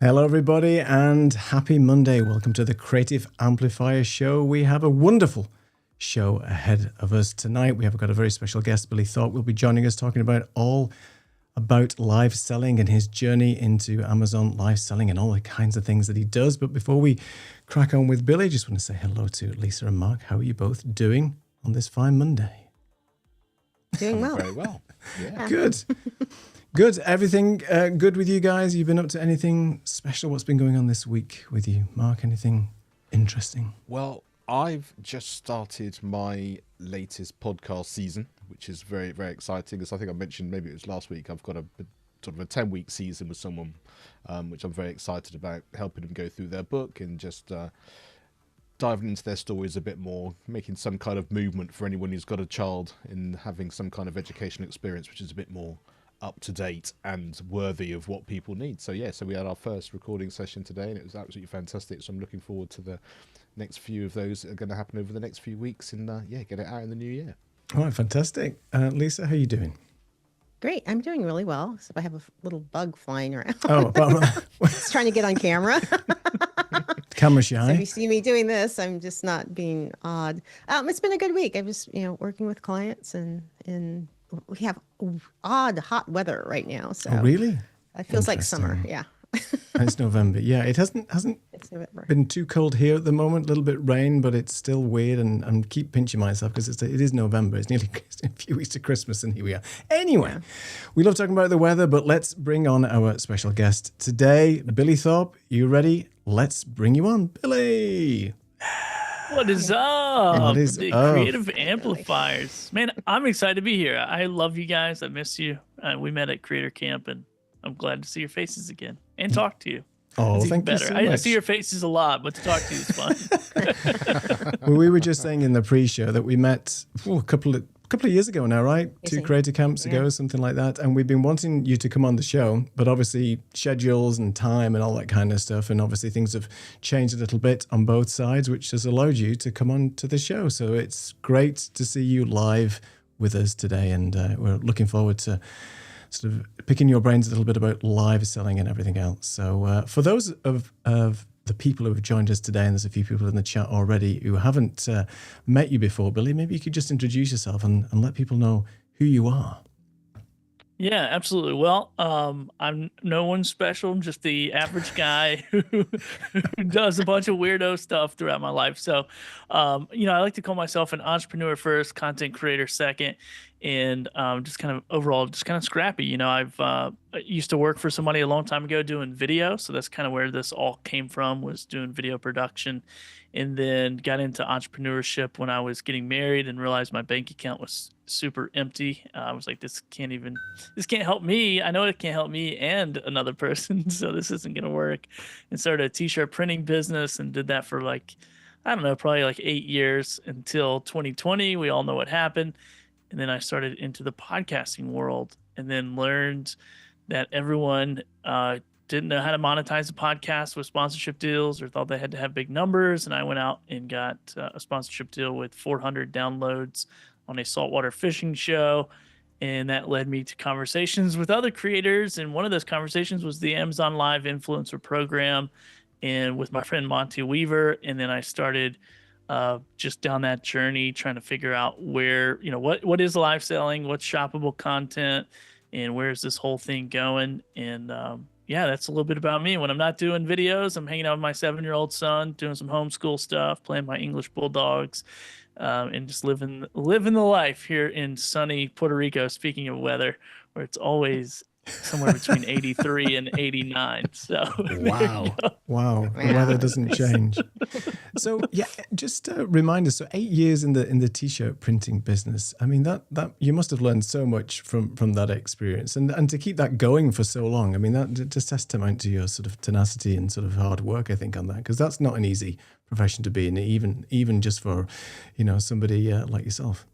Hello, everybody, and happy Monday. Welcome to the Creative Amplifiers show. We have a wonderful show ahead of us tonight. We have got a very special guest, Billy Thorpe, will be joining us talking about all about live selling and his journey into Amazon live selling and all the kinds of things that he does. But before we crack on with Billy, just want to say hello to Lisa and Mark. How are you both doing on this fine Monday? Doing well. Very well. Yeah. Good. Good. Everything good with you guys? You've been up to anything special? What's been going on this week with you? Mark, anything interesting? Well, I've just started my latest podcast season, which is very, very exciting. As I think I mentioned, maybe it was last week, I've got a sort of a 10-week season with someone, which I'm very excited about, helping them go through their book and just diving into their stories a bit more, making some kind of movement for anyone who's got a child and having some kind of educational experience, which is a bit more up to date and worthy of what people need. So yeah, so we had our first recording session today and it was absolutely fantastic. So I'm looking forward to the next few of those that are going to happen over the next few weeks and get it out in the new year. All right, fantastic. Lisa, how are you doing? Great. I'm doing really well. So I have a little bug flying around. Oh, It's trying to get on camera. Camera shy. So if you see me doing this, I'm just not being odd. It's been a good week. I was, working with clients and we have odd hot weather right now. So oh, really? It feels like summer. Yeah. It's November. Yeah, it hasn't It's November. been too cold here at the moment. A little bit rain, but it's still weird. And I'm keep pinching myself because it is November. It's nearly a few weeks to Christmas, and here we are. Anyway, we love talking about the weather, but let's bring on our special guest today, Billy Thorpe. You ready? Let's bring you on, Billy. What is up? What is the up? Creative Amplifiers. Man, I'm excited to be here. I love you guys. I miss you. We met at Creator Camp, and I'm glad to see your faces again and talk to you. Oh, it's thank better. you so I much. see your faces a lot, but to talk to you is fun. Well, we were just saying in the pre-show that we met a couple of years ago now, right? Two creator camps ago, something like that. And we've been wanting you to come on the show, but obviously schedules and time and all that kind of stuff. And obviously things have changed a little bit on both sides, which has allowed you to come on to the show. So it's great to see you live with us today. And we're looking forward to sort of picking your brains a little bit about live selling and everything else. So for those of the people who have joined us today, and there's a few people in the chat already who haven't met you before, Billy, maybe you could just introduce yourself and let people know who you are. Yeah, absolutely. Well, I'm no one special. I'm just the average guy who does a bunch of weirdo stuff throughout my life. So, I like to call myself an entrepreneur first, content creator second, and just kind of overall, just kind of scrappy. I used to work for somebody a long time ago doing video. So that's kind of where this all came from, was doing video production. And then got into entrepreneurship when I was getting married and realized my bank account was super empty. I was like, this can't help me. I know it can't help me and another person. So this isn't going to work. And started a t-shirt printing business and did that for probably 8 years until 2020. We all know what happened. And then I started into the podcasting world and then learned that everyone didn't know how to monetize a podcast with sponsorship deals or thought they had to have big numbers. And I went out and got a sponsorship deal with 400 downloads on a saltwater fishing show. And that led me to conversations with other creators. And one of those conversations was the Amazon Live Influencer Program and with my friend Monty Weaver. And then I started just down that journey, trying to figure out where, what is live selling, what's shoppable content, and where's this whole thing going. And, yeah, that's a little bit about me. When I'm not doing videos, I'm hanging out with my 7-year-old son, doing some homeschool stuff, playing my English bulldogs, and just living the life here in sunny Puerto Rico. Speaking of weather, where it's always somewhere between 83 and 89. So there you Wow. go. Wow. The Yeah. weather doesn't change. So yeah, just a reminder. So 8 years in the t-shirt printing business. I mean, that you must have learned so much from that experience, and to keep that going for so long. I mean, that just testament to your sort of tenacity and sort of hard work, I think, on that, because that's not an easy profession to be in, even just for, somebody like yourself.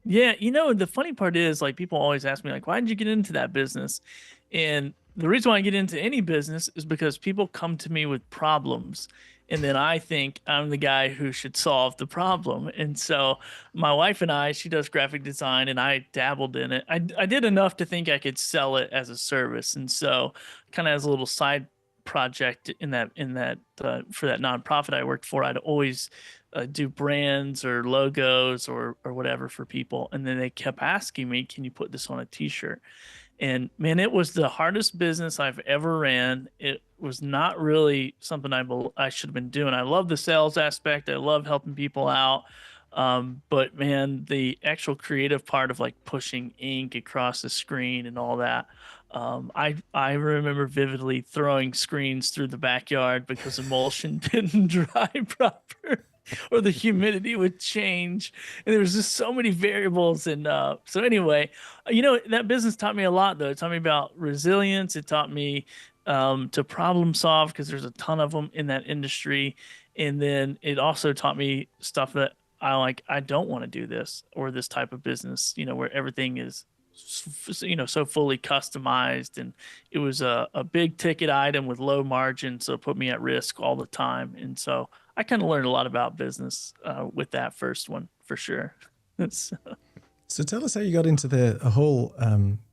Yeah, the funny part is, like, people always ask me, like, why did you get into that business? And the reason why I get into any business is because people come to me with problems, and then I think I'm the guy who should solve the problem. And so my wife and I, she does graphic design, and I dabbled in it. I did enough to think I could sell it as a service, and so kind of as a little side project in that for that nonprofit I worked for, I'd always do brands or logos or whatever for people, and then they kept asking me, can you put this on a t-shirt? And man, it was the hardest business I've ever ran. It was not really something I should have been doing. I love the sales aspect, I love helping people out, but man, the actual creative part of like pushing ink across the screen and all that, I remember vividly throwing screens through the backyard because emulsion didn't dry proper, or the humidity would change, and there was just so many variables. And so anyway, that business taught me a lot, though. It taught me about resilience. It taught me to problem solve, because there's a ton of them in that industry. And then it also taught me stuff that I don't want to do this or this type of business, where everything is so fully customized, and it was a big ticket item with low margin, so it put me at risk all the time. And so I kind of learned a lot about business with that first one, for sure. So tell us how you got into the whole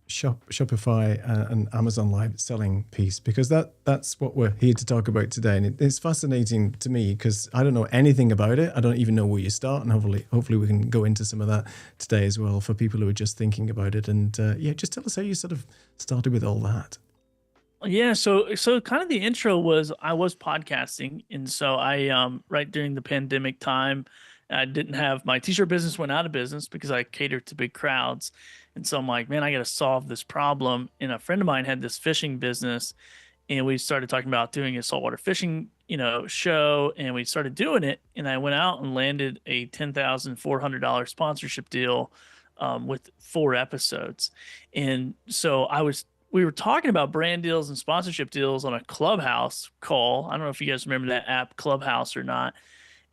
Shopify and Amazon Live selling piece, because that's what we're here to talk about today. And it's fascinating to me because I don't know anything about it. I don't even know where you start, and hopefully we can go into some of that today as well for people who are just thinking about it. And just tell us how you sort of started with all that. Yeah, so kind of the intro was, I was podcasting, and so I right during the pandemic time, I didn't have, my t-shirt business went out of business because I catered to big crowds. And so I'm like, man, I got to solve this problem. And a friend of mine had this fishing business, and we started talking about doing a saltwater fishing, show, and we started doing it. And I went out and landed a $10,400 sponsorship deal with 4 episodes. And so we were talking about brand deals and sponsorship deals on a Clubhouse call. I don't know if you guys remember that app Clubhouse or not.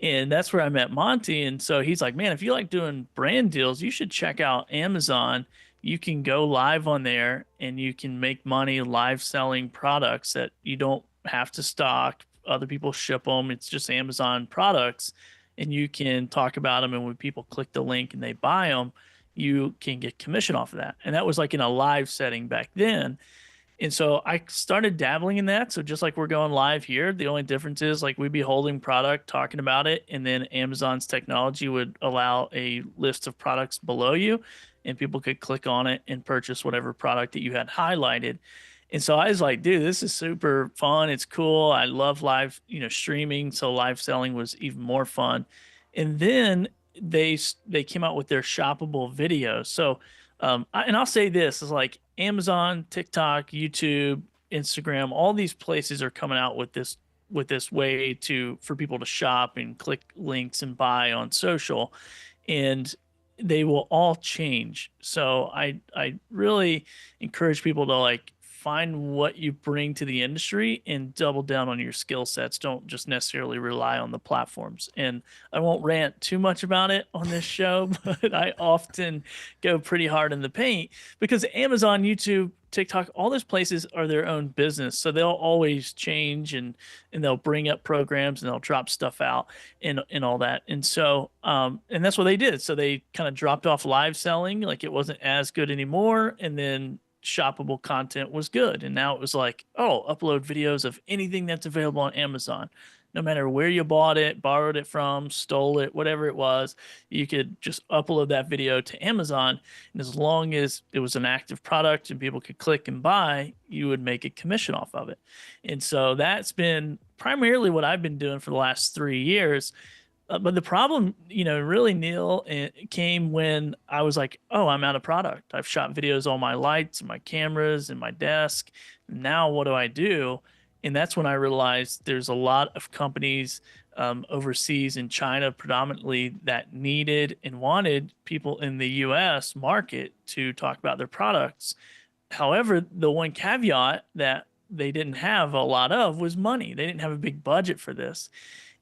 And that's where I met Monty. And so he's like, man, if you like doing brand deals, you should check out Amazon. You can go live on there and you can make money live selling products that you don't have to stock. Other people ship them. It's just Amazon products, and you can talk about them. And when people click the link and they buy them, you can get commission off of that. And that was like in a live setting back then. And so I started dabbling in that. So just like we're going live here, the only difference is like we'd be holding product, talking about it, and then Amazon's technology would allow a list of products below you, and people could click on it and purchase whatever product that you had highlighted. And so I was like, dude, this is super fun. It's cool. I love live, streaming. So live selling was even more fun. And then they came out with their shoppable videos. So and I'll say this is like Amazon, TikTok, YouTube, Instagram, all these places are coming out with this way for people to shop and click links and buy on social, and they will all change. So I really encourage people to like find what you bring to the industry and double down on your skill sets. Don't just necessarily rely on the platforms. And I won't rant too much about it on this show, but I often go pretty hard in the paint because Amazon, YouTube, TikTok, all those places are their own business. So they'll always change, and they'll bring up programs, and they'll drop stuff out and all that. And so, and that's what they did. So they kind of dropped off live selling. Like it wasn't as good anymore. And then shoppable content was good. And now it was like, oh, upload videos of anything that's available on Amazon. No matter where you bought it, borrowed it from, stole it, whatever it was, you could just upload that video to Amazon. And as long as it was an active product and people could click and buy, you would make a commission off of it. And so that's been primarily what I've been doing for the last 3 years. But the problem, really, Neil, it came when I was like, oh, I'm out of product. I've shot videos on my lights and my cameras and my desk. Now what do I do? And that's when I realized there's a lot of companies overseas in China predominantly that needed and wanted people in the US market to talk about their products. However, the one caveat that they didn't have a lot of was money. They didn't have a big budget for this.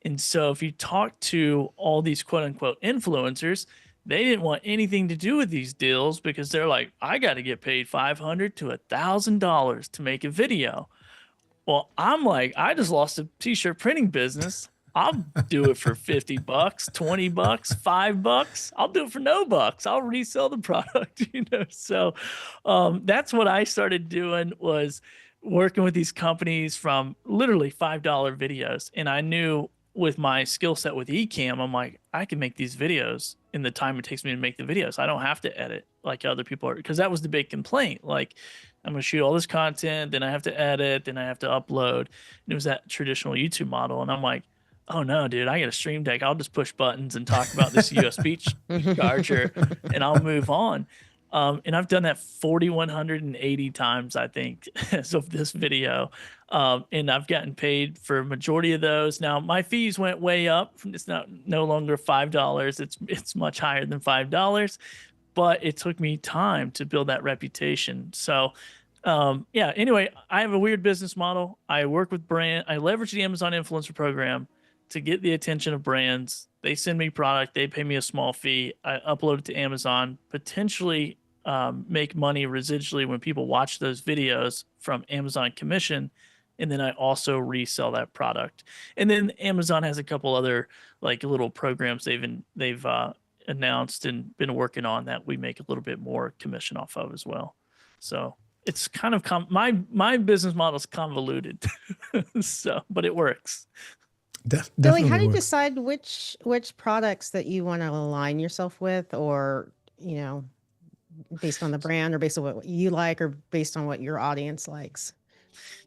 And so if you talk to all these quote unquote influencers, they didn't want anything to do with these deals because they're like, I got to get paid $500 to $1,000 to make a video. Well, I'm like, I just lost a t-shirt printing business. I'll do it for $50, $20, $5. I'll do it for no bucks. I'll resell the product, So that's what I started doing, was working with these companies from literally $5 videos. And I knew with my skill set with Ecamm, I'm like, I can make these videos in the time it takes me to make the videos. I don't have to edit like other people are, because that was the big complaint. Like, I'm going to shoot all this content, then I have to edit, then I have to upload. And it was that traditional YouTube model. And I'm like, oh no, dude, I got a Stream Deck. I'll just push buttons and talk about this USB charger and I'll move on. And I've done that 4,180 times, I think, as of this video. And I've gotten paid for a majority of those. Now, my fees went way up. It's no longer $5. It's much higher than $5. But it took me time to build that reputation. So, anyway, I have a weird business model. I work with I leverage the Amazon Influencer Program to get the attention of brands. They send me product. They pay me a small fee. I upload it to Amazon, potentially make money residually when people watch those videos from Amazon commission. And then I also resell that product. And then Amazon has a couple other like little programs they've announced and been working on that we make a little bit more commission off of as well. So it's kind of my business model is convoluted, but it works. Billy, how do you decide which products that you want to align yourself with, or based on the brand, or based on what you like, or based on what your audience likes?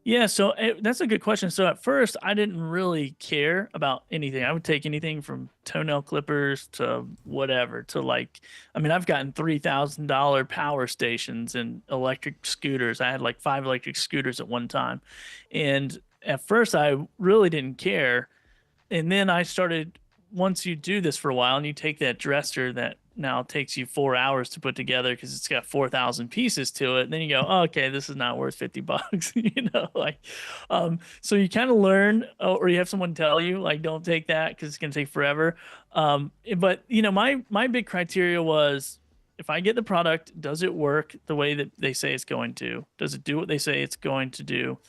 Yeah, so that's a good question. So at first, I didn't really care about anything. I would take anything from toenail clippers to whatever, to I've gotten $3,000 power stations and electric scooters. I had like 5 electric scooters at one time. And at first, I really didn't care. And then I started, once you do this for a while and you take that dresser that now takes you 4 hours to put together because it's got 4,000 pieces to it, and then you go, oh, okay, this is not worth $50. So you kind of learn, or you have someone tell you, like, don't take that because it's going to take forever. But my big criteria was, if I get the product, does it work the way that they say it's going to? Does it do what they say it's going to do?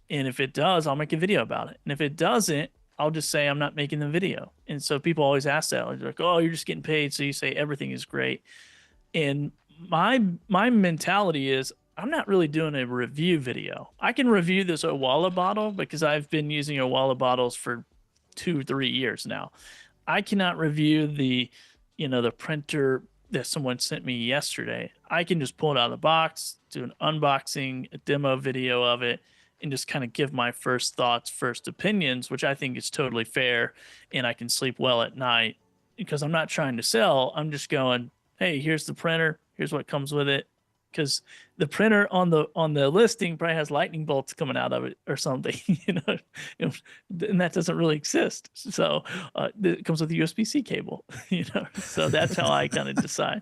And if it does, I'll make a video about it. And if it doesn't, I'll just say I'm not making the video. And so people always ask that. They're like, oh, you're just getting paid, so you say everything is great. And my mentality is, I'm not really doing a review video. I can review this Owala bottle because I've been using Owala bottles for 2-3 years now. I cannot review the printer that someone sent me yesterday. I can just pull it out of the box, do an unboxing, a demo video of it, and just kind of give my first thoughts, first opinions, which I think is totally fair. And I can sleep well at night because I'm not trying to sell. I'm just going, hey, here's the printer. Here's what comes with it. Because the printer on the listing probably has lightning bolts coming out of it or something, and that doesn't really exist. So it comes with a USB-C cable, so that's how I kind of decide.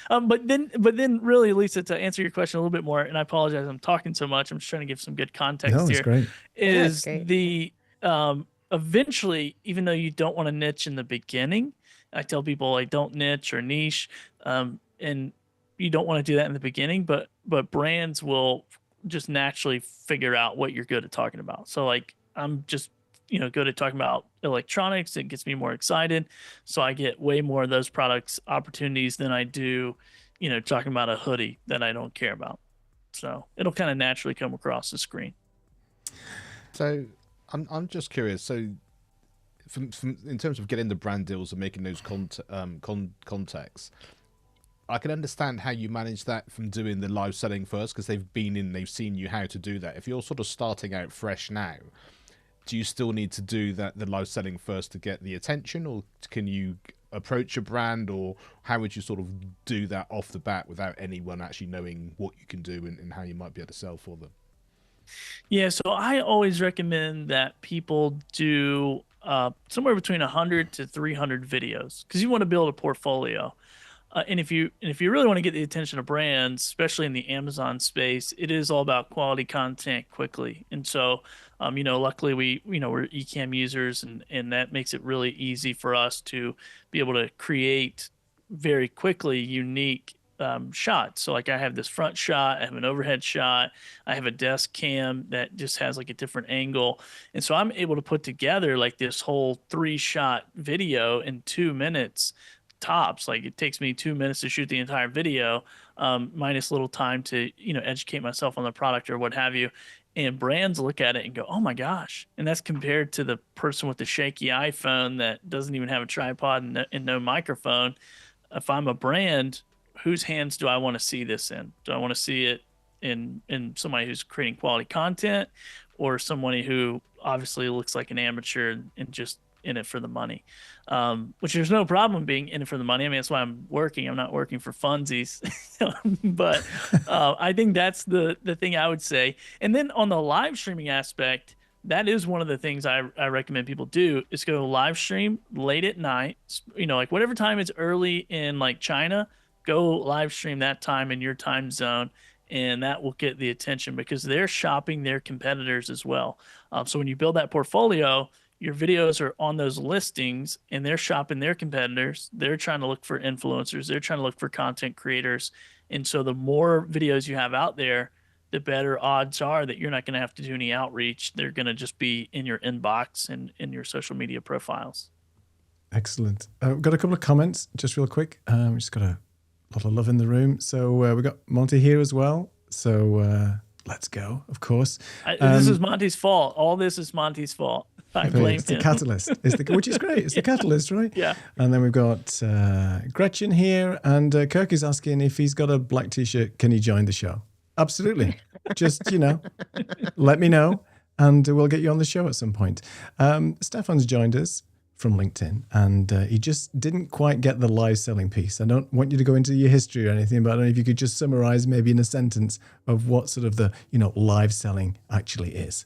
But then really, Lisa, to answer your question a little bit more, and I apologize, I'm talking so much. I'm just trying to give some good context here. It's great. Is the eventually, even though you don't want to niche in the beginning, I tell people like don't niche or niche, and you don't want to do that in the beginning, but brands will just naturally figure out what you're good at talking about. So like I'm just good at talking about electronics. It gets me more excited. So I get way more of those products opportunities than I do, talking about a hoodie that I don't care about. So it'll kind of naturally come across the screen. So I'm just curious. So from in terms of getting the brand deals and making those contacts, I can understand how you manage that from doing the live selling first, because they've seen you how to do that. If you're sort of starting out fresh now, do you still need to do the live selling first to get the attention, or can you approach a brand, or how would you sort of do that off the bat without anyone actually knowing what you can do and how you might be able to sell for them? Yeah, so I always recommend that people do somewhere between 100 to 300 videos, because you want to build a portfolio. And if you really want to get the attention of brands, especially in the Amazon space, it is all about quality content quickly. And so, luckily we're Ecamm users, and that makes it really easy for us to be able to create very quickly unique shots. So like I have this front shot, I have an overhead shot, I have a desk cam that just has like a different angle. And so I'm able to put together like this whole 3-shot video in 2 minutes tops. Like it takes me 2 minutes to shoot the entire video, minus a little time to, educate myself on the product or what have you. And brands look at it and go, oh my gosh. And that's compared to the person with the shaky iPhone that doesn't even have a tripod and no microphone. If I'm a brand, whose hands do I want to see this in? Do I want to see it in somebody who's creating quality content, or somebody who obviously looks like an amateur and just in it for the money? Which there's no problem being in it for the money. I mean, that's why I'm working. I'm not working for funsies. But I think that's the thing I would say. And then on the live streaming aspect, that is one of the things I recommend people do, is go live stream late at night. Like whatever time is early in like China, go live stream that time in your time zone, and that will get the attention because they're shopping their competitors as well. So when you build that portfolio, your videos are on those listings and they're shopping their competitors. They're trying to look for influencers. They're trying to look for content creators. And so the more videos you have out there, the better odds are that you're not going to have to do any outreach. They're going to just be in your inbox and in your social media profiles. Excellent. We've got a couple of comments just real quick. We just got a lot of love in the room. So we've got Monty here as well. So let's go, of course. This is Monty's fault. All this is Monty's fault. I blame it's the catalyst, which is great. It's the catalyst, right? Yeah. And then we've got Gretchen here, and Kirk is asking if he's got a black T-shirt, can he join the show? Absolutely. Just, let me know, and we'll get you on the show at some point. Stefan's joined us from LinkedIn, and he just didn't quite get the live selling piece. I don't want you to go into your history or anything, but I don't know if you could just summarize maybe in a sentence of what sort of the, live selling actually is.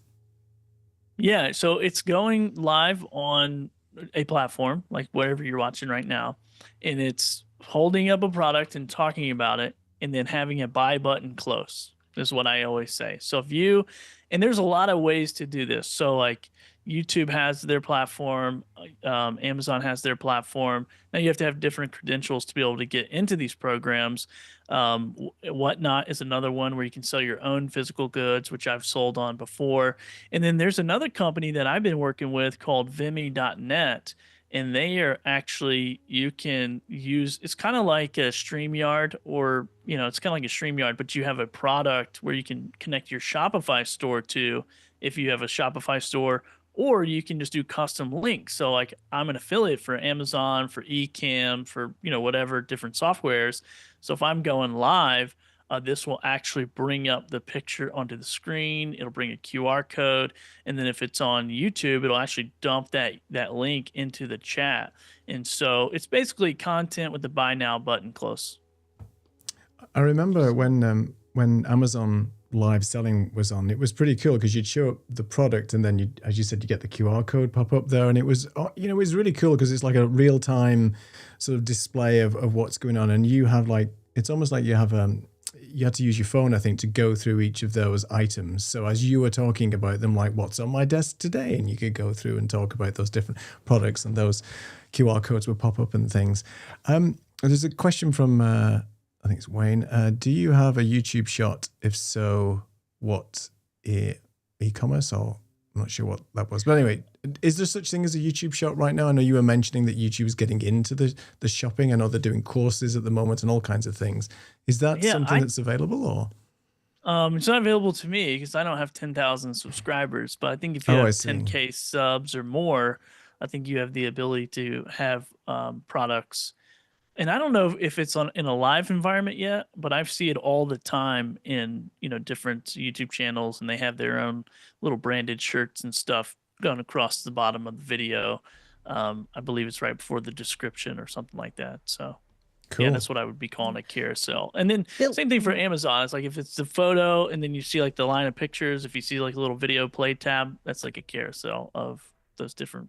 Yeah, so it's going live on a platform, like whatever you're watching right now, and it's holding up a product and talking about it, and then having a buy button close is what I always say. So and there's a lot of ways to do this. So like YouTube has their platform, Amazon has their platform. Now you have to have different credentials to be able to get into these programs. Whatnot is another one where you can sell your own physical goods, which I've sold on before. And then there's another company that I've been working with called Vimmy.net. And they are actually, you can use, it's kind of like a StreamYard, or, it's kind of like a StreamYard, but you have a product where you can connect your Shopify store to, if you have a Shopify store, or you can just do custom links. So like I'm an affiliate for Amazon, for Ecamm, for, whatever different softwares. So if I'm going live, this will actually bring up the picture onto the screen. It'll bring a QR code. And then if it's on YouTube, it'll actually dump that link into the chat. And so it's basically content with the buy now button close. I remember when Amazon live selling was on, it was pretty cool because you'd show up the product and then you, as you said, you get the QR code pop up there, and it was, it was really cool because it's like a real time sort of display of what's going on. And you have it's almost like you have you had to use your phone, I think, to go through each of those items. So as you were talking about them, like what's on my desk today, and you could go through and talk about those different products, and those QR codes would pop up and things. There's a question from, I think it's Wayne. Do you have a YouTube shot? If so, what e-commerce, or I'm not sure what that was. But anyway, is there such thing as a YouTube shop right now? I know you were mentioning that YouTube is getting into the shopping. I know they're doing courses at the moment and all kinds of things. Is that something that's available, or? It's not available to me because I don't have 10,000 subscribers. But I think if you Oh, I have see. 10K subs or more, I think you have the ability to have products. And I don't know if it's in a live environment yet, but I see it all the time in, different YouTube channels, and they have their own little branded shirts and stuff going across the bottom of the video. I believe it's right before the description or something like that. So Cool. yeah, that's what I would be calling a carousel. And then Bill- same thing for Amazon. It's like if it's the photo and then you see like the line of pictures, if you see like a little video play tab, that's like a carousel of those different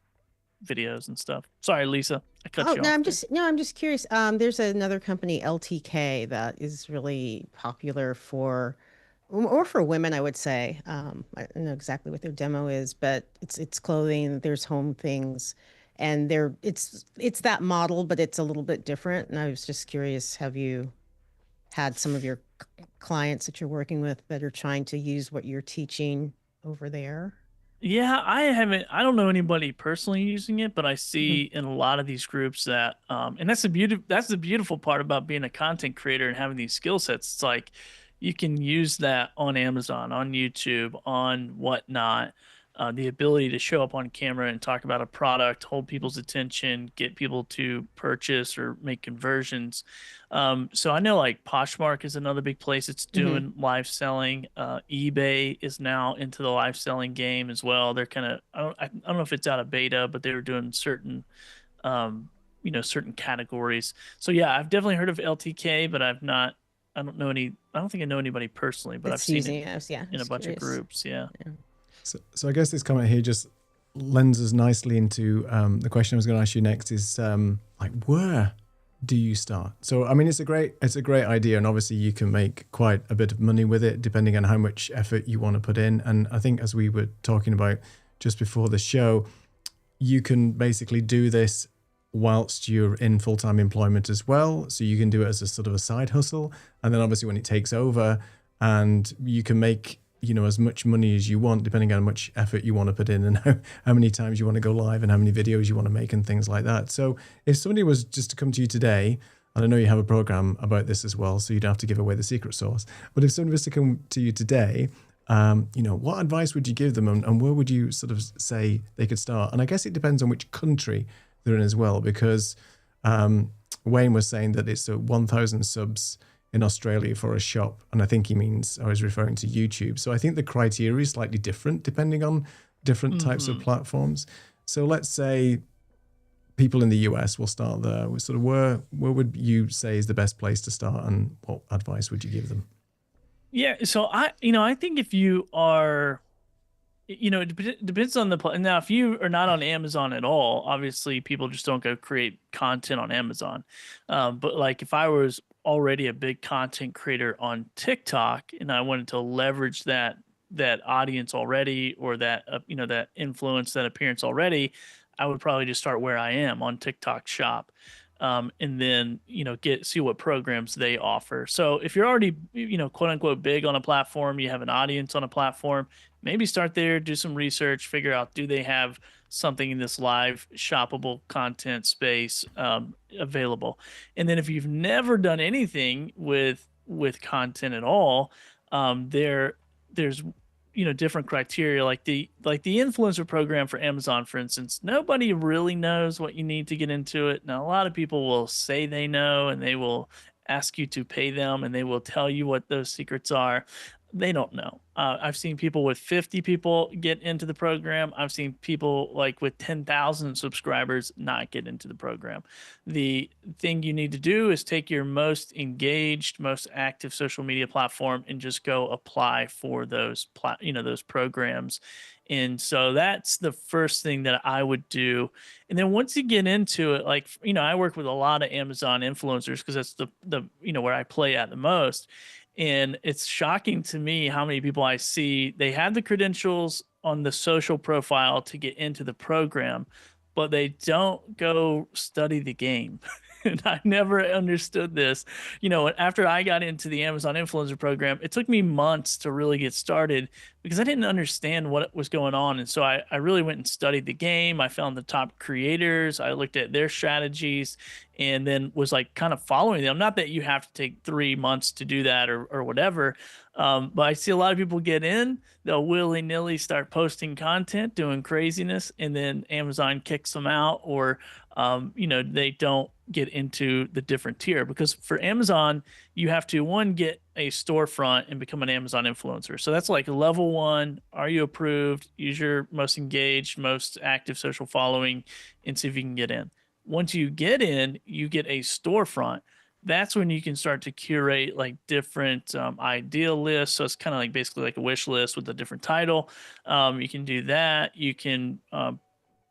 videos and stuff. Sorry, Lisa, I cut Oh, you no, off. I'm just curious. There's another company, LTK, that is really popular for, or for women, I would say. I don't know exactly what their demo is, but it's clothing. There's home things, and it's that model, but it's a little bit different. And I was just curious, have you had some of your clients that you're working with that are trying to use what you're teaching over there? Yeah, I don't know anybody personally using it, but I Mm-hmm. see in a lot of these groups that and that's the beautiful part about being a content creator and having these skill sets. It's like you can use that on Amazon, on YouTube, on whatnot. The ability to show up on camera and talk about a product, hold people's attention, get people to purchase or make conversions. So I know like Poshmark is another big place it's Mm-hmm. doing live selling. eBay is now into the live selling game as well. They're kind of I don't know if it's out of beta, but they were doing certain certain categories. So yeah, I've definitely heard of LTK, but I don't think I know anybody personally, but I've It's seen using it it. Yeah, in a just bunch of curious. groups. Yeah. So I guess this comment here just lends us nicely into the question I was going to ask you next is like, where do you start? So, I mean, it's a great idea. And obviously you can make quite a bit of money with it, depending on how much effort you want to put in. And I think as we were talking about just before the show, you can basically do this whilst you're in full-time employment as well. So you can do it as a sort of a side hustle. And then obviously when it takes over and you can make, as much money as you want, depending on how much effort you want to put in and how many times you want to go live and how many videos you want to make and things like that. So if somebody was just to come to you today, and I know you have a program about this as well, so you don't have to give away the secret sauce, but if somebody was to come to you today, what advice would you give them and where would you sort of say they could start? And I guess it depends on which country they're in as well, because Wayne was saying that it's 1,000 subs in Australia for a shop. And I think I was referring to YouTube. So I think the criteria is slightly different depending on different types of platforms. So let's say people in the US will start there. Sort of where would you say is the best place to start and what advice would you give them? Yeah. So I think if you are, it depends on now, if you are not on Amazon at all, obviously people just don't go create content on Amazon. But like if I was already a big content creator on TikTok and I wanted to leverage that audience already, or that that influence, that appearance already, I would probably just start where I am on TikTok Shop. And then see what programs they offer. So if you're already quote unquote big on a platform, you have an audience on a platform, maybe start there, do some research, figure out, do they have something in this live shoppable content space available? And then if you've never done anything with content at all, there's different criteria, like the influencer program for Amazon, for instance. Nobody really knows what you need to get into it. Now, a lot of people will say they know, and they will ask you to pay them, and they will tell you what those secrets are. They don't know. I've seen people with 50 people get into the program. I've seen people like with 10,000 subscribers not get into the program. The thing you need to do is take your most engaged, most active social media platform and just go apply for those those programs. And so that's the first thing that I would do. And then once you get into it, like, I work with a lot of Amazon influencers because that's the where I play at the most. And it's shocking to me how many people I see, they have the credentials on the social profile to get into the program, but they don't go study the game. and I never understood this. You know, after I got into the Amazon influencer program, it took me months to really get started because I didn't understand what was going on. And so I really went and studied the game. I found the top creators. I looked at their strategies and then was like kind of following them. Not that you have to take 3 months to do that or whatever. But I see a lot of people get in, they'll willy-nilly start posting content, doing craziness, and then Amazon kicks them out, or you know, they don't get into the different tier. Because for Amazon, you have to, one, get a storefront and become an Amazon influencer. So that's like level 1. Are you approved? Use your most engaged, most active social following and see if you can get in. Once you get in, you get a storefront. That's when you can start to curate like different ideal lists. So it's kind of like basically like a wish list with a different title. You can do that. You can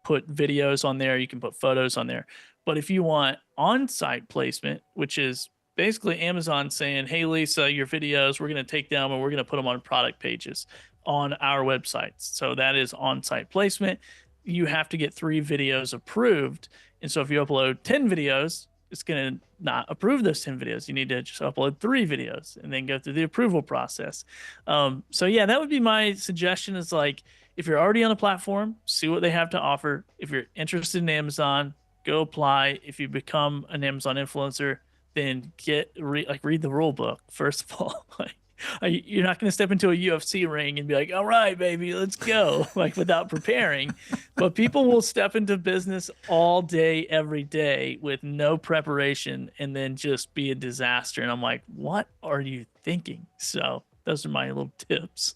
put videos on there. You can put photos on there. But if you want on-site placement, which is basically Amazon saying, hey, Lisa, your videos, we're going to take them and we're going to put them on product pages on our websites. So that is on-site placement. You have to get 3 videos approved. And so if you upload 10 videos, it's going to not approve those 10 videos. You need to just upload 3 videos and then go through the approval process. So yeah, that would be my suggestion, is like, if you're already on a platform, see what they have to offer. If you're interested in Amazon, go apply. If you become an Amazon influencer, then read the rule book. First of all, you're not going to step into a UFC ring and be like, all right, baby, let's go, like without preparing. But people will step into business all day, every day with no preparation and then just be a disaster. And I'm like, what are you thinking? So those are my little tips.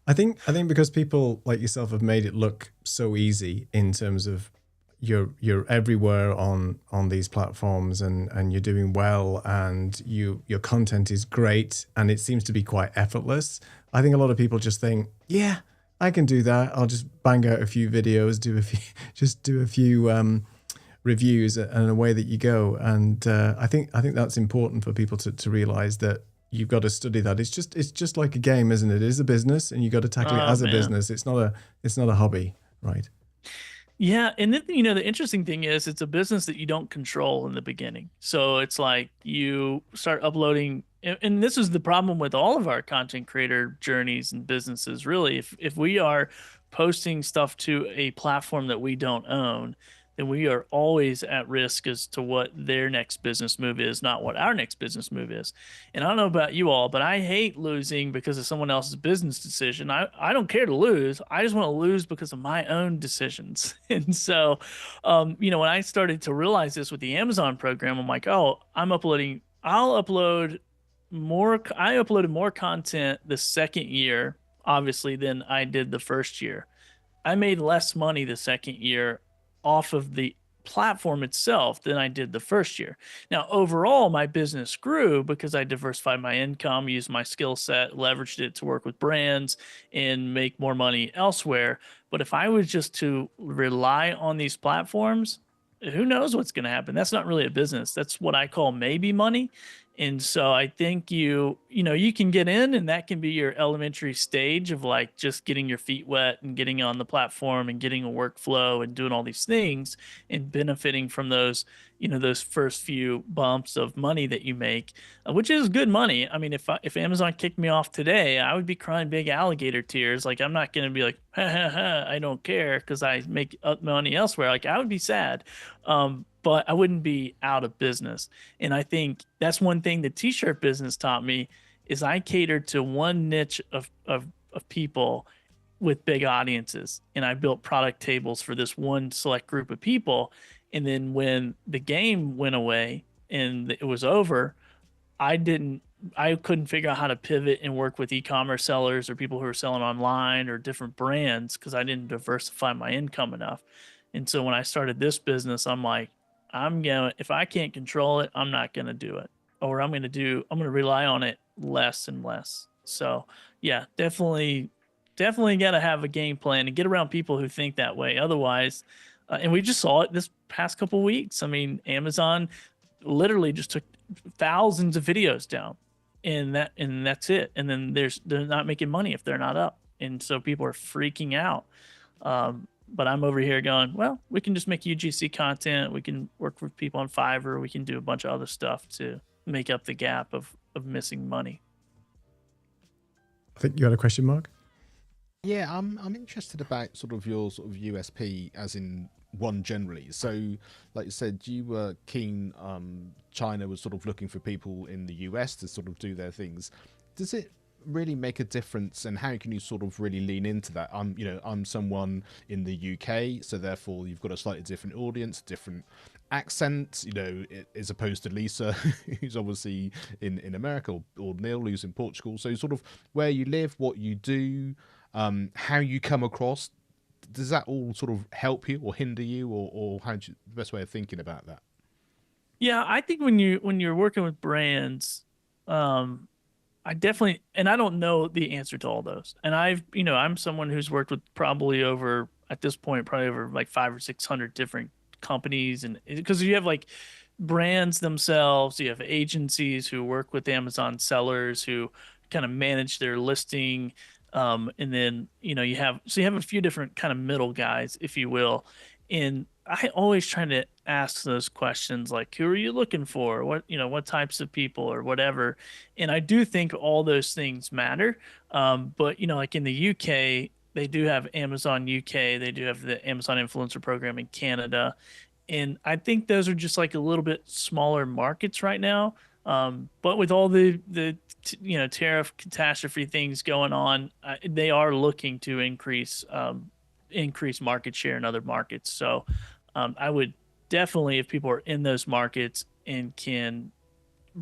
I think because people like yourself have made it look so easy in terms of you're everywhere on these platforms and you're doing well and your content is great and it seems to be quite effortless. I think a lot of people just think, yeah, I can do that. I'll just bang out a few videos, do a few reviews, and away that you go. And I think that's important for people to realize that you've got to study that. It's just like a game, isn't it? It is a business, and you got to tackle it as a business. It's not a hobby, right? Yeah, and then, you know, the interesting thing is it's a business that you don't control in the beginning. So it's like you start uploading, and this is the problem with all of our content creator journeys and businesses, really. If we are posting stuff to a platform that we don't own, then we are always at risk as to what their next business move is, not what our next business move is. And I don't know about you all, but I hate losing because of someone else's business decision. I don't care to lose. I just want to lose because of my own decisions. And so, you know, when I started to realize this with the Amazon program, I'm like, oh, I uploaded more content the second year, obviously, than I did the first year. I made less money the second year off of the platform itself than I did the first year. Now, overall, my business grew because I diversified my income, used my skill set, leveraged it to work with brands and make more money elsewhere. But if I was just to rely on these platforms, who knows what's going to happen? That's not really a business. That's what I call maybe money. And so I think you can get in, and that can be your elementary stage of like just getting your feet wet and getting on the platform and getting a workflow and doing all these things and benefiting from those, you know, those first few bumps of money that you make, which is good money. I mean, if Amazon kicked me off today, I would be crying big alligator tears. Like, I'm not going to be like, ha, ha, ha, I don't care because I make money elsewhere. Like, I would be sad. But I wouldn't be out of business. And I think that's one thing the t-shirt business taught me is I catered to one niche of people with big audiences. And I built product tables for this one select group of people. And then when the game went away and it was over, I couldn't figure out how to pivot and work with e-commerce sellers or people who are selling online or different brands because I didn't diversify my income enough. And so when I started this business, I'm like, if I can't control it, I'm not going to do it, or I'm going to rely on it less and less. So yeah, definitely got to have a game plan and get around people who think that way. Otherwise, and we just saw it this past couple of weeks. I mean, Amazon literally just took thousands of videos down and that's it. And then they're not making money if they're not up. And so people are freaking out. but I'm over here going, well, we can just make UGC content. We can work with people on Fiverr. We can do a bunch of other stuff to make up the gap of missing money. I think you had a question, Mark? Yeah, I'm interested about sort of your sort of USP as in one generally. So, like you said, you were keen. China was sort of looking for people in the US to sort of do their things. Does it really make a difference, and how can you sort of really lean into that? I'm someone in the UK, so therefore you've got a slightly different audience, different accent, as opposed to Lisa, who's obviously in America, or Neil, who's in Portugal. So sort of where you live, what you do, how you come across, does that all sort of help you or hinder you, or how the best way of thinking about that? Yeah, I think when you're working with brands, I definitely, and I don't know the answer to all those. And I'm someone who's worked with probably over, at this point, probably over like 500 or 600 different companies. And because you have like brands themselves, you have agencies who work with Amazon sellers who kind of manage their listing. And then, you have a few different kind of middle guys, if you will. And I always try to ask those questions like, who are you looking for? What types of people or whatever. And I do think all those things matter. But, like in the UK, they do have Amazon UK. They do have the Amazon Influencer Program in Canada. And I think those are just like a little bit smaller markets right now. But with all the tariff catastrophe things going on, they are looking to increase market share in other markets. So I would definitely, if people are in those markets and can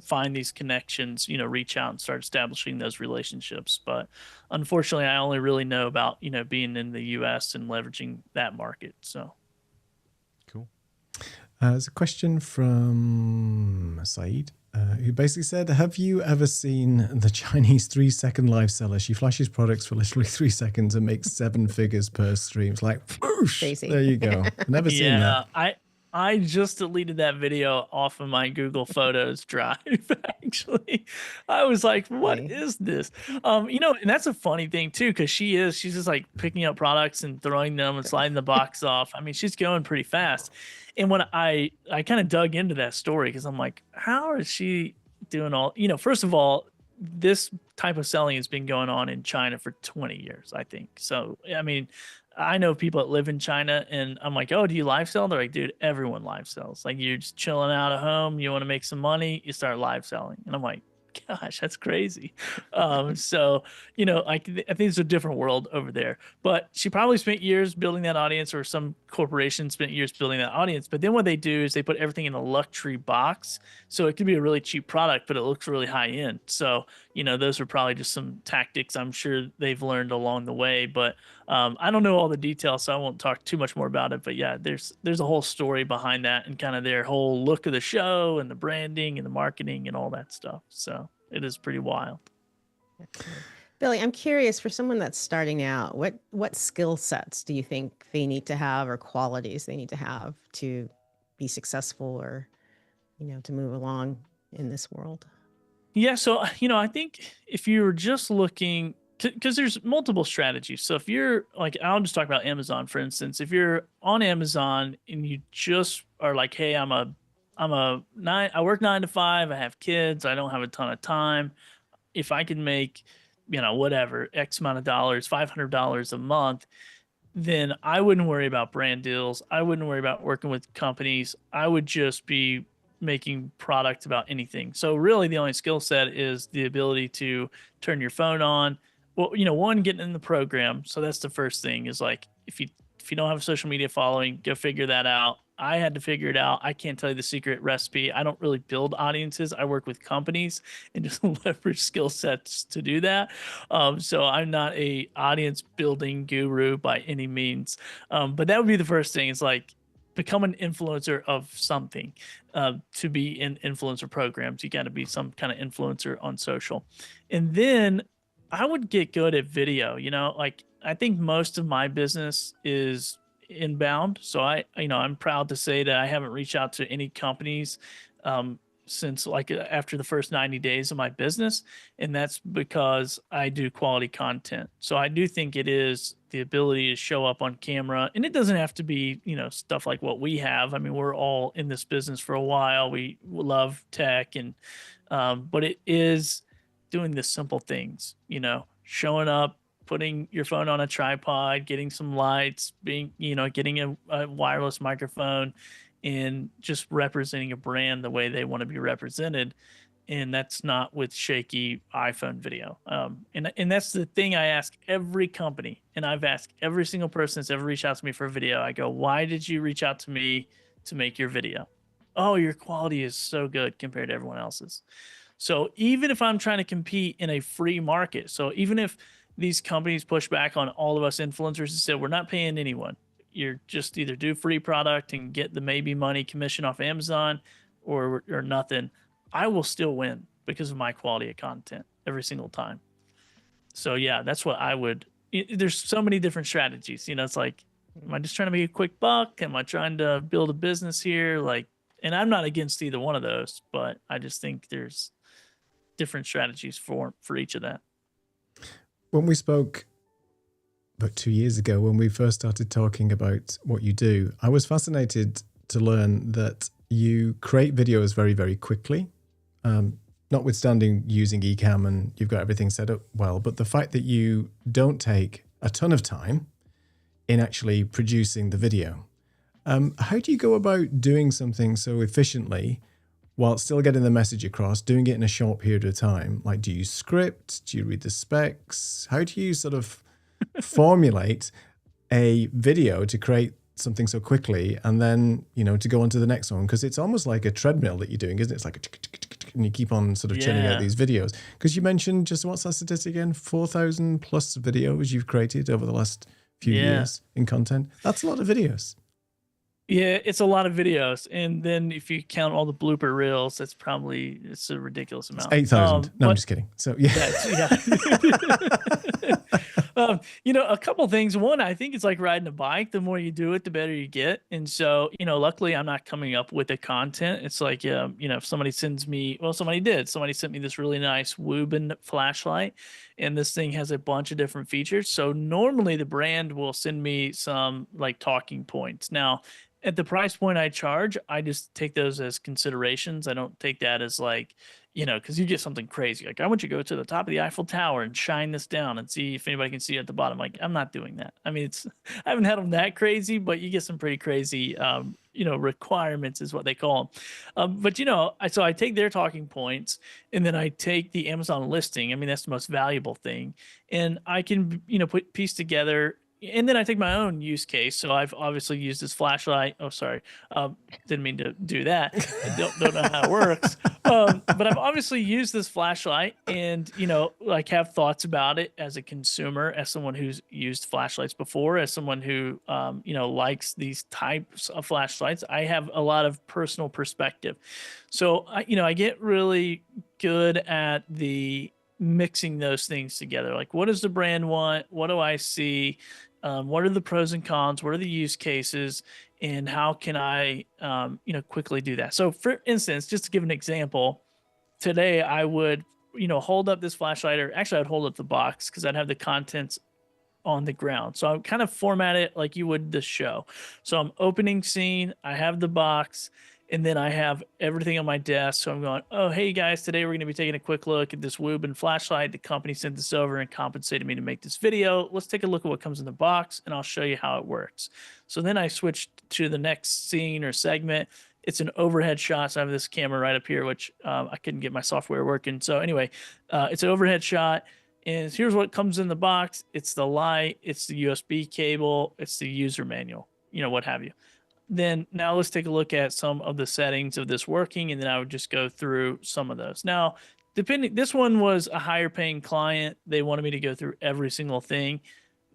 find these connections, reach out and start establishing those relationships. But unfortunately, I only really know about, being in the US and leveraging that market. So. Cool. There's a question from Saeed, who basically said, have you ever seen the Chinese 3-second live seller? She flashes products for literally 3 seconds and makes 7 figures per stream. It's like, whoosh, there you go. Never seen that. I just deleted that video off of my Google Photos drive. Actually, I was like, "What is this?" And that's a funny thing too, because she's just like picking up products and throwing them and sliding the box off. I mean, she's going pretty fast. And when I kind of dug into that story, because I'm like, how is she doing all? First of all, this type of selling has been going on in China for 20 years, I think. So, I mean, I know people that live in China, and I'm like, oh, do you live sell? They're like, dude, everyone live sells. Like, you're just chilling out at home, you want to make some money, you start live selling. And I'm like, gosh, that's crazy. So, I think it's a different world over there. But she probably spent years building that audience, or some corporation spent years building that audience. But then what they do is they put everything in a luxury box. So it could be a really cheap product, but it looks really high end. So, those are probably just some tactics I'm sure they've learned along the way. But I don't know all the details, so I won't talk too much more about it. But yeah, there's a whole story behind that, and kind of their whole look of the show and the branding and the marketing and all that stuff. So it is pretty wild. Billy, I'm curious, for someone that's starting out, what skill sets do you think they need to have, or qualities they need to have to be successful, or, to move along in this world? Yeah. So, I think if you're just looking, because there's multiple strategies. So if you're like, I'll just talk about Amazon, for instance. If you're on Amazon and you just are like, hey, I work 9 to 5, I have kids, I don't have a ton of time. If I can make, whatever, X amount of dollars, $500 a month, then I wouldn't worry about brand deals. I wouldn't worry about working with companies. I would just be making product about anything. So really the only skill set is the ability to turn your phone on. Well, one, getting in the program. So that's the first thing, is like, if you don't have a social media following, go figure that out. I had to figure it out. I can't tell you the secret recipe. I don't really build audiences. I work with companies and just leverage skill sets to do that. So I'm not a audience building guru by any means. But that would be the first thing, is like, become an influencer of something. To be in influencer programs, you got to be some kind of influencer on social. And then I would get good at video. Like, I think most of my business is inbound. So I'm proud to say that I haven't reached out to any companies since like after the first 90 days of my business. And that's because I do quality content. So I do think it is the ability to show up on camera, and it doesn't have to be, stuff like what we have. I mean, we're all in this business for a while. We love tech and, but it is doing the simple things, showing up, putting your phone on a tripod, getting some lights, getting a wireless microphone, and just representing a brand the way they want to be represented. And that's not with shaky iPhone video. And that's the thing I ask every company, and I've asked every single person that's ever reached out to me for a video. I go, why did you reach out to me to make your video? Oh, your quality is so good compared to everyone else's. So even if I'm trying to compete in a free market, so even if these companies push back on all of us influencers and said, we're not paying anyone, you're just either do free product and get the maybe money commission off Amazon or nothing, I will still win because of my quality of content every single time. So yeah, that's what I would, there's so many different strategies, it's like, am I just trying to make a quick buck? Am I trying to build a business here? And I'm not against either one of those, but I just think there's different strategies for each of that. When we spoke about 2 years ago, when we first started talking about what you do, I was fascinated to learn that you create videos very, very quickly, notwithstanding using Ecamm and you've got everything set up well, but the fact that you don't take a ton of time in actually producing the video. How do you go about doing something so efficiently while still getting the message across, doing it in a short period of time? Like, do you script? Do you read the specs? How do you sort of formulate a video to create something so quickly and then, to go on to the next one? Because it's almost like a treadmill that you're doing, isn't it? It's like and you keep on sort of churning out these videos. Because you mentioned, just what's that statistic again? 4,000 plus videos you've created over the last few years in content. That's a lot of videos. Yeah, it's a lot of videos. And then if you count all the blooper reels, it's a ridiculous amount. 8,000. No, I'm just kidding. So yeah. A couple things. One, I think it's like riding a bike. The more you do it, the better you get. And so, luckily I'm not coming up with the content. It's like, if somebody sends me, somebody sent me this really nice Woobin flashlight, and this thing has a bunch of different features. So normally the brand will send me some like talking points. Now, at the price point I charge, I just take those as considerations. I don't take that as like, because you get something crazy. Like, I want you to go to the top of the Eiffel Tower and shine this down and see if anybody can see it at the bottom. Like, I'm not doing that. I mean, I haven't had them that crazy, but you get some pretty crazy, requirements is what they call them. But, so I take their talking points and then I take the Amazon listing. I mean, that's the most valuable thing. And I can, piece together. And then I take my own use case. So I've obviously used this flashlight. Oh, sorry. Didn't mean to do that. I don't know how it works. But I've obviously used this flashlight and, have thoughts about it as a consumer, as someone who's used flashlights before, as someone who, likes these types of flashlights. I have a lot of personal perspective. So, I get really good at mixing those things together. Like, what does the brand want? What do I see? What are the pros and cons? What are the use cases? And how can I, quickly do that? So for instance, just to give an example, today I would, hold up this flashlight, or actually I'd hold up the box because I'd have the contents on the ground. So I would kind of format it like you would the show. So I'm opening scene, I have the box, and then I have everything on my desk. So I'm going, oh, hey guys, today we're going to be taking a quick look at this Woobin flashlight. The company sent this over and compensated me to make this video. Let's take a look at what comes in the box and I'll show you how it works. So then I switched to the next scene or segment. It's an overhead shot. So I have this camera right up here, which I couldn't get my software working. So anyway, it's an overhead shot. And here's what comes in the box. It's the light, it's the USB cable, it's the user manual, what have you. Then now let's take a look at some of the settings of this working, and then I would just go through some of those. Now, this one was a higher paying client. They wanted me to go through every single thing.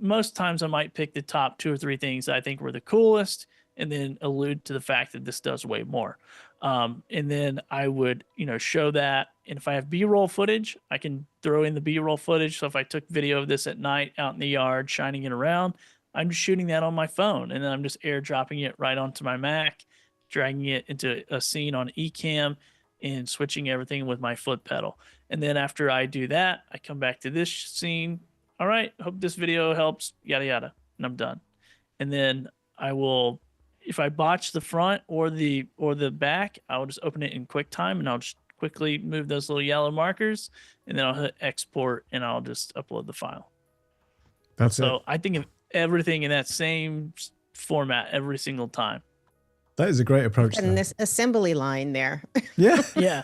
Most times I might pick the top 2 or 3 things that I think were the coolest and then allude to the fact that this does way more. And then I would, show that. And if I have B-roll footage, I can throw in the B-roll footage. So if I took video of this at night out in the yard, shining it around, I'm just shooting that on my phone, and then I'm just airdropping it right onto my Mac, dragging it into a scene on Ecamm, and switching everything with my foot pedal. And then after I do that, I come back to this scene. All right, hope this video helps, yada, yada, and I'm done. And then I will, if I botch the front or the back, I'll just open it in QuickTime and I'll just quickly move those little yellow markers, and then I'll hit export and I'll just upload the file. That's it. So I think of everything in that same format every single time. That is a great approach. And this assembly line there. Yeah. Yeah.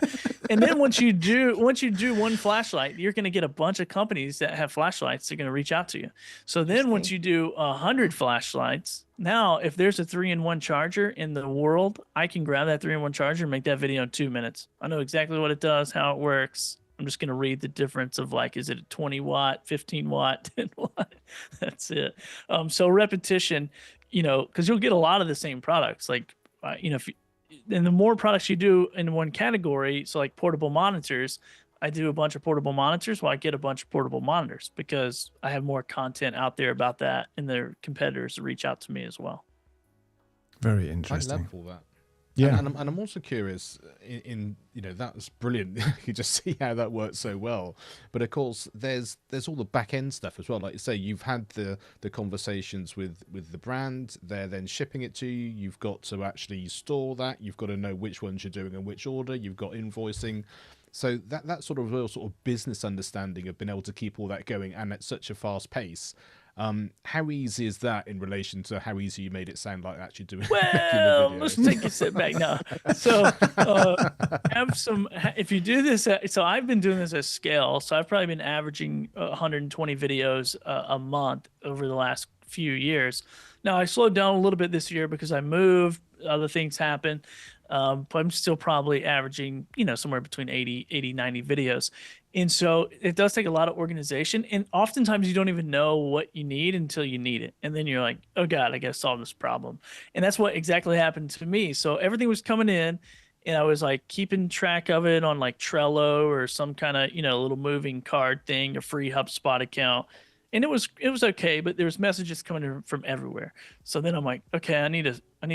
And then once you do one flashlight, you're going to get a bunch of companies that have flashlights. They're going to reach out to you. So then once you do 100 flashlights, now if there's a 3-in-1 charger in the world, I can grab that 3-in-1 charger and make that video in 2 minutes. I know exactly what it does, how it works. I'm just going to read the difference of, like, is it a 20 watt, 15 watt, 10 watt? That's it. So repetition, you know, because you'll get a lot of the same products. Like, you know, and the more products you do in one category, so like portable monitors, I do a bunch of portable monitors. Well, I get a bunch of portable monitors because I have more content out there about that, and their competitors reach out to me as well. Very interesting. I love all that. Yeah. And I'm also curious in you know, that was brilliant. You just see how that works so well. But of course, there's all the back end stuff as well. Like you say, you've had the conversations with the brand. They're then shipping it to you. You've got to actually store that. You've got to know which ones you're doing and which order. You've got invoicing. So that sort of real sort of business understanding of being able to keep all that going and at such a fast pace. How easy is that in relation to how easy you made it sound like actually doing? Well, let's take a step back now. So have some, if you do this, so I've been doing this at scale. So I've probably been averaging 120 videos a month over the last few years. Now I slowed down a little bit this year because I moved, other things happened. But I'm still probably averaging, you know, somewhere between 80, 90 videos. And so it does take a lot of organization. And oftentimes you don't even know what you need until you need it. And then you're like, oh God, I got to solve this problem. And that's what exactly happened to me. So everything was coming in and I was like keeping track of it on like Trello or some kind of, you know, little moving card thing, a free HubSpot account. And it was okay, but there was messages coming in from everywhere. So then I'm like, okay, I need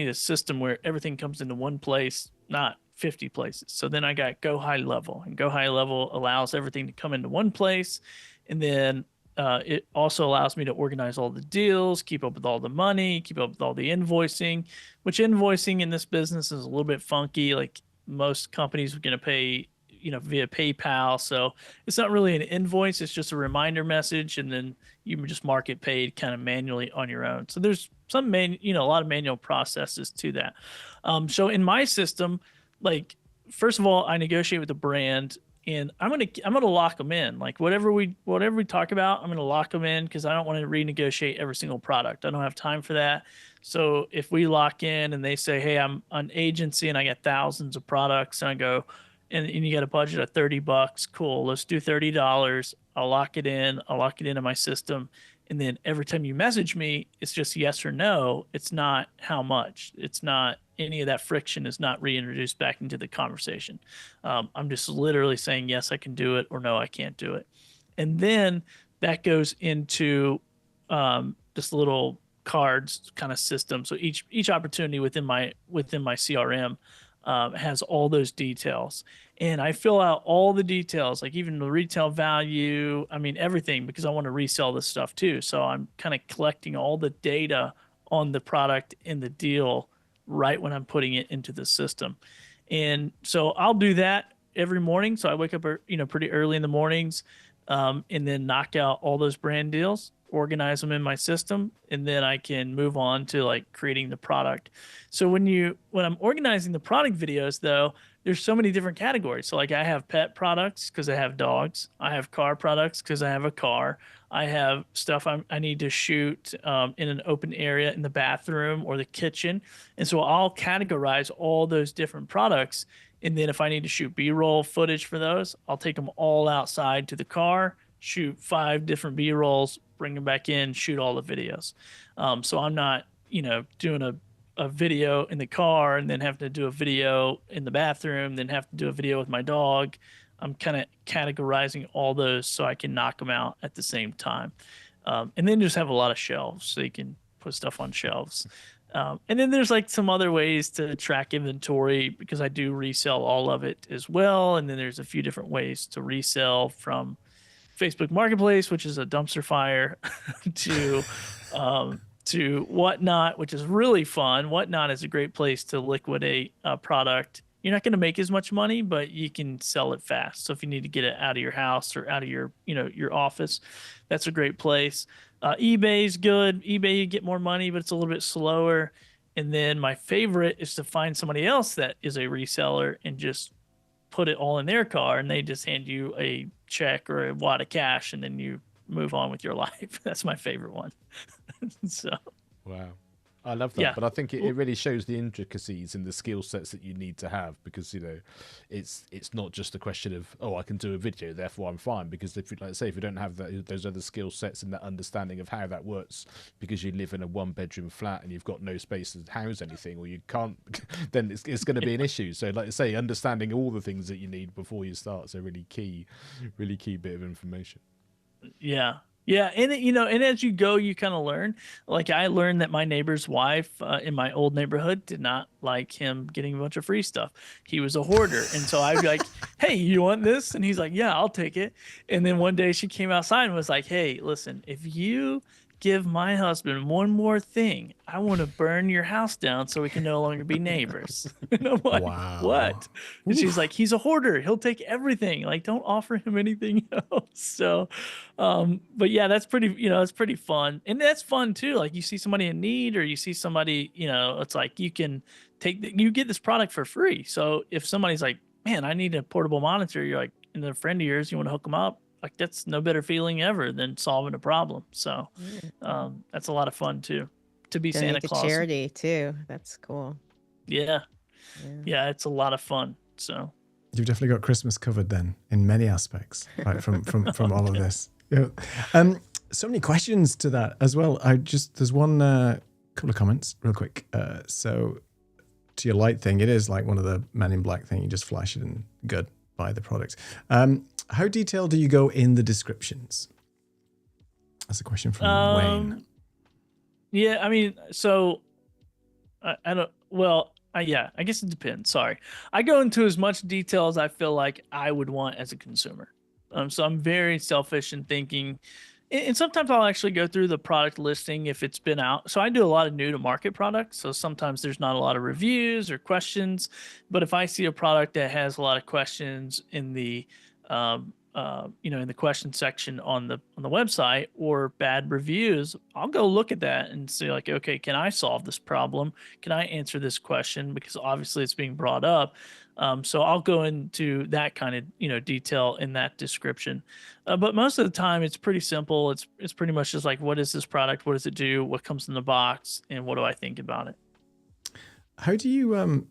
a system where everything comes into one place, not 50 places. So then I got Go High Level, and Go High Level allows everything to come into one place. And then it also allows me to organize all the deals, keep up with all the money, keep up with all the invoicing, which invoicing in this business is a little bit funky. Like most companies are going to pay, you know, via PayPal. So it's not really an invoice. It's just a reminder message. And then you just mark it paid kind of manually on your own. So there's some a lot of manual processes to that. So in my system, like, first of all, I negotiate with the brand and I'm going to lock them in. Like whatever we talk about, I'm going to lock them in because I don't want to renegotiate every single product. I don't have time for that. So if we lock in and they say, hey, I'm an agency and I got thousands of products, and I go, and you got a budget of $30, cool, let's do $30. I'll lock it in. I'll lock it into my system. And then every time you message me, it's just yes or no. It's not how much. It's not any of that friction is not reintroduced back into the conversation. I'm just literally saying, yes, I can do it, or no, I can't do it. And then that goes into this little cards kind of system. So each opportunity within my CRM has all those details, and I fill out all the details, like even the retail value, I mean, everything, because I want to resell this stuff too. So I'm kind of collecting all the data on the product in the deal right when I'm putting it into the system. And so I'll do that every morning. So I wake up, pretty early in the mornings, and then knock out all those brand deals, organize them in my system, and then I can move on to like creating the product. So when I'm organizing the product videos though, there's so many different categories. So like I have pet products because I have dogs. I have car products because I have a car. I have stuff I need to shoot in an open area in the bathroom or the kitchen. And so I'll categorize all those different products. And then if I need to shoot B-roll footage for those, I'll take them all outside to the car, shoot 5 different B-rolls, bring them back in, shoot all the videos. So I'm not, doing a video in the car and then have to do a video in the bathroom, then have to do a video with my dog. I'm kind of categorizing all those so I can knock them out at the same time. And then just have a lot of shelves so you can put stuff on shelves. And then there's like some other ways to track inventory because I do resell all of it as well. And then there's a few different ways to resell from Facebook Marketplace, which is a dumpster fire, to Whatnot, which is really fun. Whatnot is a great place to liquidate a product. You're not going to make as much money, but you can sell it fast. So if you need to get it out of your house or out of your, your office, that's a great place. eBay is good. eBay, you get more money, but it's a little bit slower. And then my favorite is to find somebody else that is a reseller and just put it all in their car, and they just hand you a check or a wad of cash, and then you move on with your life. That's my favorite one. So, wow. I love that, but I think it really shows the intricacies and the skill sets that you need to have, because it's not just a question of, oh, I can do a video, therefore I'm fine. Because if you don't have those other skill sets and that understanding of how that works, because you live in a 1-bedroom flat and you've got no space to house anything, or you can't, then it's going to be an issue. So, like I say, understanding all the things that you need before you start is a really key bit of information. Yeah. Yeah, and and as you go, you kind of learn. Like I learned that my neighbor's wife in my old neighborhood did not like him getting a bunch of free stuff. He was a hoarder, and so I'd be like, "Hey, you want this?" And he's like, "Yeah, I'll take it." And then one day she came outside and was like, "Hey, listen, if you give my husband one more thing, I want to burn your house down so we can no longer be neighbors." And I'm like, wow. "What?" And she's like, "He's a hoarder. He'll take everything. Like, don't offer him anything else." So, but yeah, that's pretty, it's pretty fun. And that's fun too. Like you see somebody in need, or you see somebody, it's like you can you get this product for free. So if somebody's like, "Man, I need a portable monitor," you're like, and they're a friend of yours, you want to hook them up. Like that's no better feeling ever than solving a problem. So that's a lot of fun too, to be Donate Santa to Claus. charity too. That's cool. Yeah, it's a lot of fun. So you've definitely got Christmas covered then in many aspects, right? From all of this. Yeah. So many questions to that as well. There's one couple of comments real quick. So to your light thing, it is like one of the Men in Black thing. You just flash it and good, buy the product. How detailed do you go in the descriptions? That's a question from Wayne. Yeah, I mean, so I don't. Well, I guess it depends. Sorry, I go into as much detail as I feel like I would want as a consumer. So I'm very selfish in thinking, and sometimes I'll actually go through the product listing if it's been out. So I do a lot of new to market products. So sometimes there's not a lot of reviews or questions, but if I see a product that has a lot of questions in the in the question section on the website, or bad reviews, I'll go look at that and say like, okay, can I solve this problem? Can I answer this question? Because obviously it's being brought up. So I'll go into that kind of, detail in that description. But most of the time it's pretty simple. It's pretty much just like, what is this product? What does it do? What comes in the box? And what do I think about it? How do you,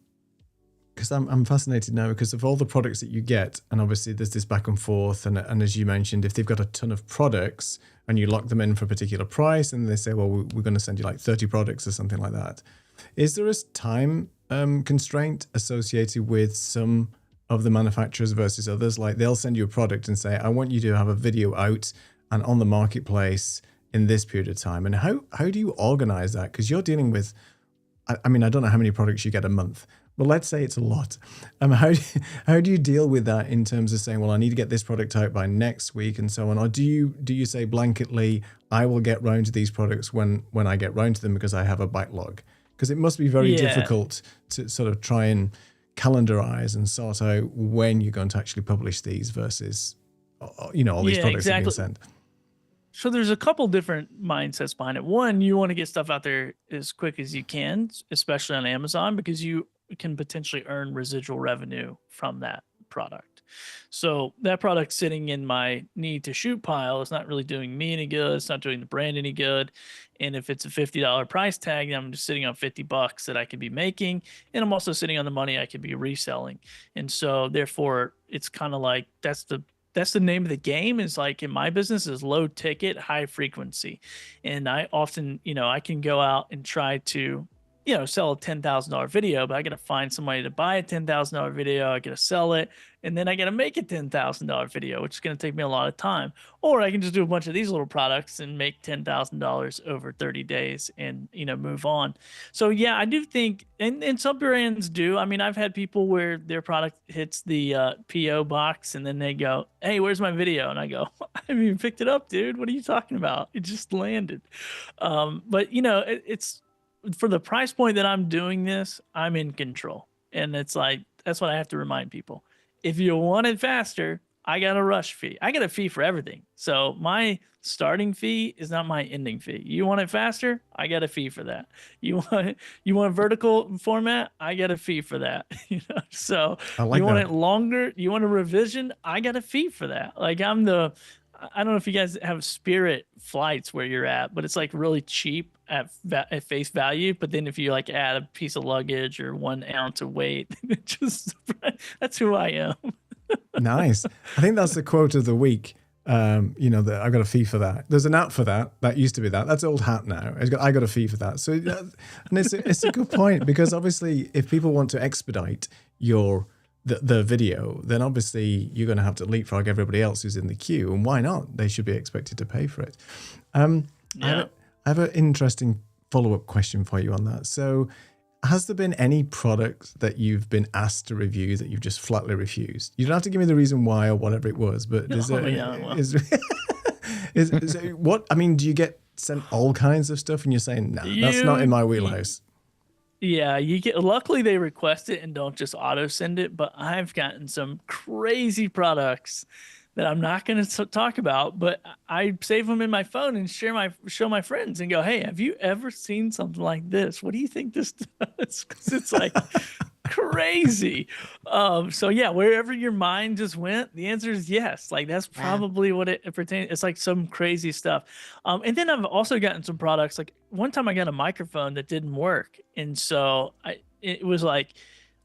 because I'm fascinated now because of all the products that you get, and obviously there's this back and forth, and as you mentioned, if they've got a ton of products and you lock them in for a particular price, and they say, well, we're going to send you like 30 products or something like that. Is there a time constraint associated with some of the manufacturers versus others? Like they'll send you a product and say, I want you to have a video out and on the marketplace in this period of time. And how do you organize that? Because you're dealing with, I mean, I don't know how many products you get a month, but let's say it's a lot. How do you deal with that in terms of saying, well, I need to get this product out by next week and so on? Or do you say blanketly, I will get round to these products when I get round to them because I have a backlog? Because it must be very difficult to sort of try and calendarize and sort out when you're going to actually publish these versus, all these products that are being sent. So there's a couple different mindsets behind it. One, you want to get stuff out there as quick as you can, especially on Amazon, because you can potentially earn residual revenue from that product. So that product sitting in my need to shoot pile is not really doing me any good. It's not doing the brand any good. And if it's a $50 price tag, I'm just sitting on $50 that I could be making. And I'm also sitting on the money I could be reselling. And so therefore it's kind of like, that's the name of the game, is like in my business is low ticket, high frequency. And I often, I can go out and try to sell a $10,000 video, but I got to find somebody to buy a $10,000 video. I got to sell it, and then I got to make a $10,000 video, which is going to take me a lot of time. Or I can just do a bunch of these little products and make $10,000 over 30 days and, move on. So yeah, I do think, and some brands do. I mean, I've had people where their product hits the PO box and then they go, "Hey, where's my video?" And I go, "I haven't even picked it up, dude. What are you talking about? It just landed." But it's, for the price point that I'm doing this, I'm in control. And it's like, that's what I have to remind people. If you want it faster, I got a rush fee. I got a fee for everything. So my starting fee is not my ending fee. You want it faster? I got a fee for that. You want a vertical format? I got a fee for that. So you want it longer? You want a revision? I got a fee for that. Like I don't know if you guys have Spirit flights where you're at, but it's like really cheap at face value. But then if you like add a piece of luggage or 1 ounce of weight, that's who I am. Nice. I think that's the quote of the week. That I got a fee for that. There's an app for that. That used to be that. That's old hat now. I got a fee for that. So, and it's a good point, because obviously if people want to expedite the video, then obviously you're going to have to leapfrog everybody else who's in the queue. And why not? They should be expected to pay for it. I have an interesting follow-up question for you on that. So has there been any product that you've been asked to review that you've just flatly refused? You don't have to give me the reason why or whatever it was, but what, I mean, do you get sent all kinds of stuff and you're saying, no, that's not in my wheelhouse? Yeah, luckily they request it and don't just auto send it, but I've gotten some crazy products that I'm not going to talk about, but I save them in my phone and show my friends and go, "Hey, have you ever seen something like this? What do you think this does?" Because it's like crazy. So yeah, wherever your mind just went, the answer is yes. Like that's probably what it pertains. It's like some crazy stuff. And then I've also gotten some products. Like one time I got a microphone that didn't work, and so it was like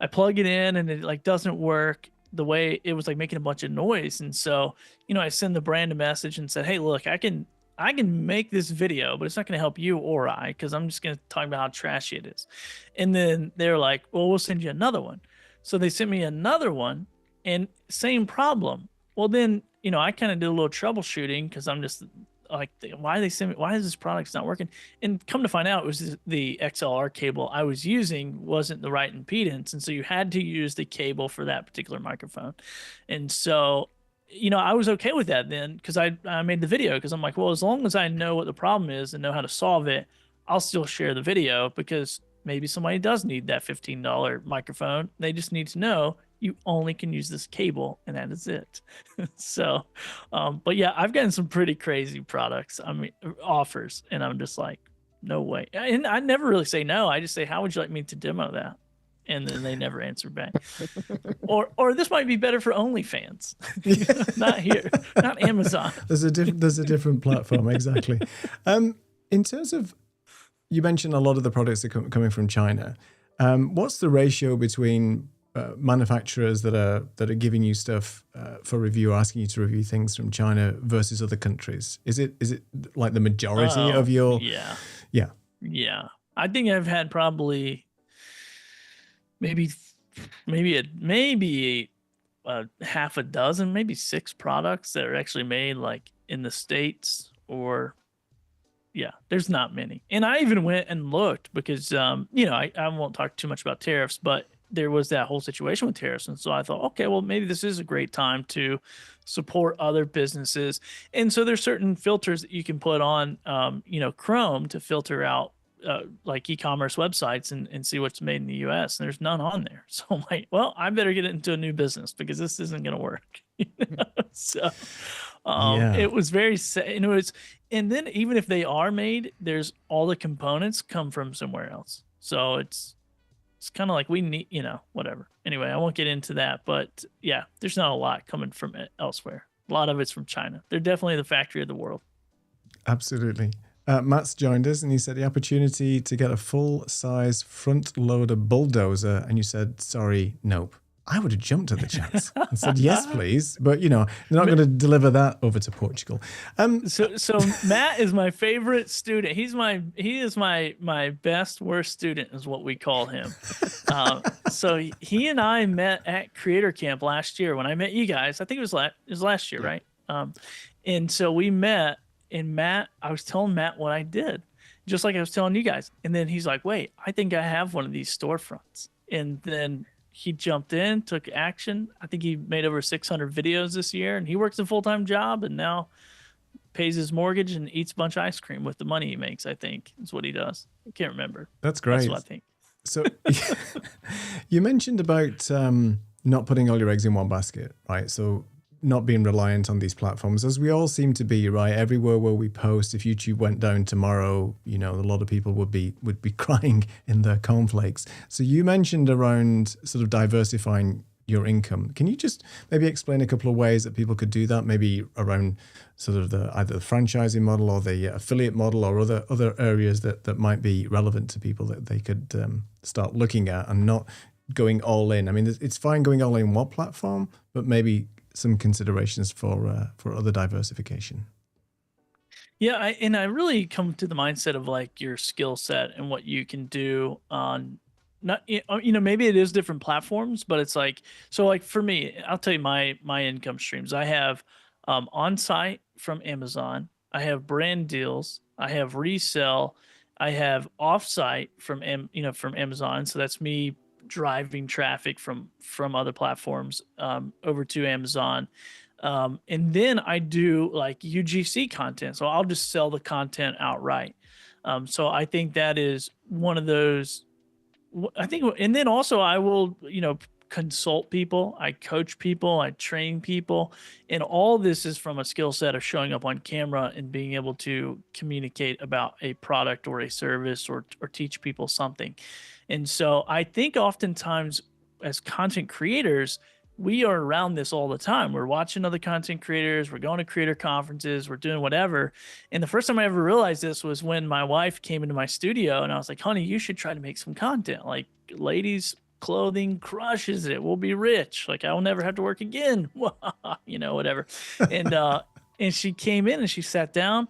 I plug it in and it like doesn't work. The way it was like making a bunch of noise. And so, I send the brand a message and said, "Hey, look, I can make this video, but it's not going to help you or I, because I'm just going to talk about how trashy it is." And then they're like, "Well, we'll send you another one." So they sent me another one and same problem. Well, then, I kind of did a little troubleshooting, because I'm just like, why is this product not working? And come to find out, it was the XLR cable I was using wasn't the right impedance, and so you had to use the cable for that particular microphone. And so I was okay with that then, because I made the video, because I'm like, well, as long as I know what the problem is and know how to solve it, I'll still share the video, because maybe somebody does need that $15 microphone. They just need to know you only can use this cable, and that is it. So, but yeah, I've gotten some pretty crazy products, offers, and I'm just like, no way. And I never really say no. I just say, "How would you like me to demo that?" And then they never answer back. or this might be better for OnlyFans. Not here, not Amazon. There's a different platform. Exactly. In terms of, you mentioned a lot of the products are coming from China. What's the ratio between manufacturers that are giving you stuff for review, or asking you to review things from China versus other countries? Is it like the majority of your? Yeah. I think I've had probably maybe half a dozen, maybe 6 products that are actually made like in the States, or there's not many. And I even went and looked, because I won't talk too much about tariffs, but there was that whole situation with tariffs. And so I thought, okay, well, maybe this is a great time to support other businesses. And so there's certain filters that you can put on, Chrome to filter out like e-commerce websites and see what's made in the US, and there's none on there. So I'm like, well, I better get into a new business, because this isn't going to work. So it was very sad. And then even if they are made, there's all the components come from somewhere else. So it's kind of like we need, whatever. Anyway, I won't get into that, but yeah, there's not a lot coming from elsewhere. A lot of it's from China. They're definitely the factory of the world. Absolutely. Matt's joined us, and he said the opportunity to get a full-size front-loader bulldozer, and you said, sorry, nope. I would have jumped at the chance and said, yes, please. But, they're not going to deliver that over to Portugal. So Matt is my favorite student. He is my best, worst student is what we call him. So he and I met at Creator Camp last year when I met you guys. I think it was last year, right? And so we met, and I was telling Matt what I did, just like I was telling you guys. And then he's like, wait, I think I have one of these storefronts. And then he jumped in, took action. I think he made over 600 videos this year, and he works a full-time job and now pays his mortgage and eats a bunch of ice cream with the money he makes, I think is what he does. I can't remember. That's great. That's what I think. So you mentioned about not putting all your eggs in one basket, right? So not being reliant on these platforms, as we all seem to be, right? Everywhere where we post, if YouTube went down tomorrow, a lot of people would be crying in their cornflakes. So you mentioned around sort of diversifying your income. Can you just maybe explain a couple of ways that people could do that? Maybe around sort of either the franchising model or the affiliate model or other areas that might be relevant to people that they could start looking at and not going all in. I mean, it's fine going all in one platform, but maybe some considerations for other diversification. Yeah, I really come to the mindset of like your skill set and what you can do on not maybe it is different platforms, but it's like, so like for me, I'll tell you my income streams. I have on site from Amazon, I have brand deals, I have resell, I have off site from from Amazon. So that's me driving traffic from other platforms over to Amazon. And then I do like UGC content. So I'll just sell the content outright. So I think that is one of those, I think, and then also I will, consult people, I coach people, I train people, and all this is from a skill set of showing up on camera and being able to communicate about a product or a service or teach people something. And so I think oftentimes as content creators, we are around this all the time. We're watching other content creators, we're going to creator conferences, we're doing whatever. And the first time I ever realized this was when my wife came into my studio and I was like, honey, you should try to make some content. Like, ladies clothing crushes it. We'll be rich. Like, I will never have to work again. Whatever. And she came in and she sat down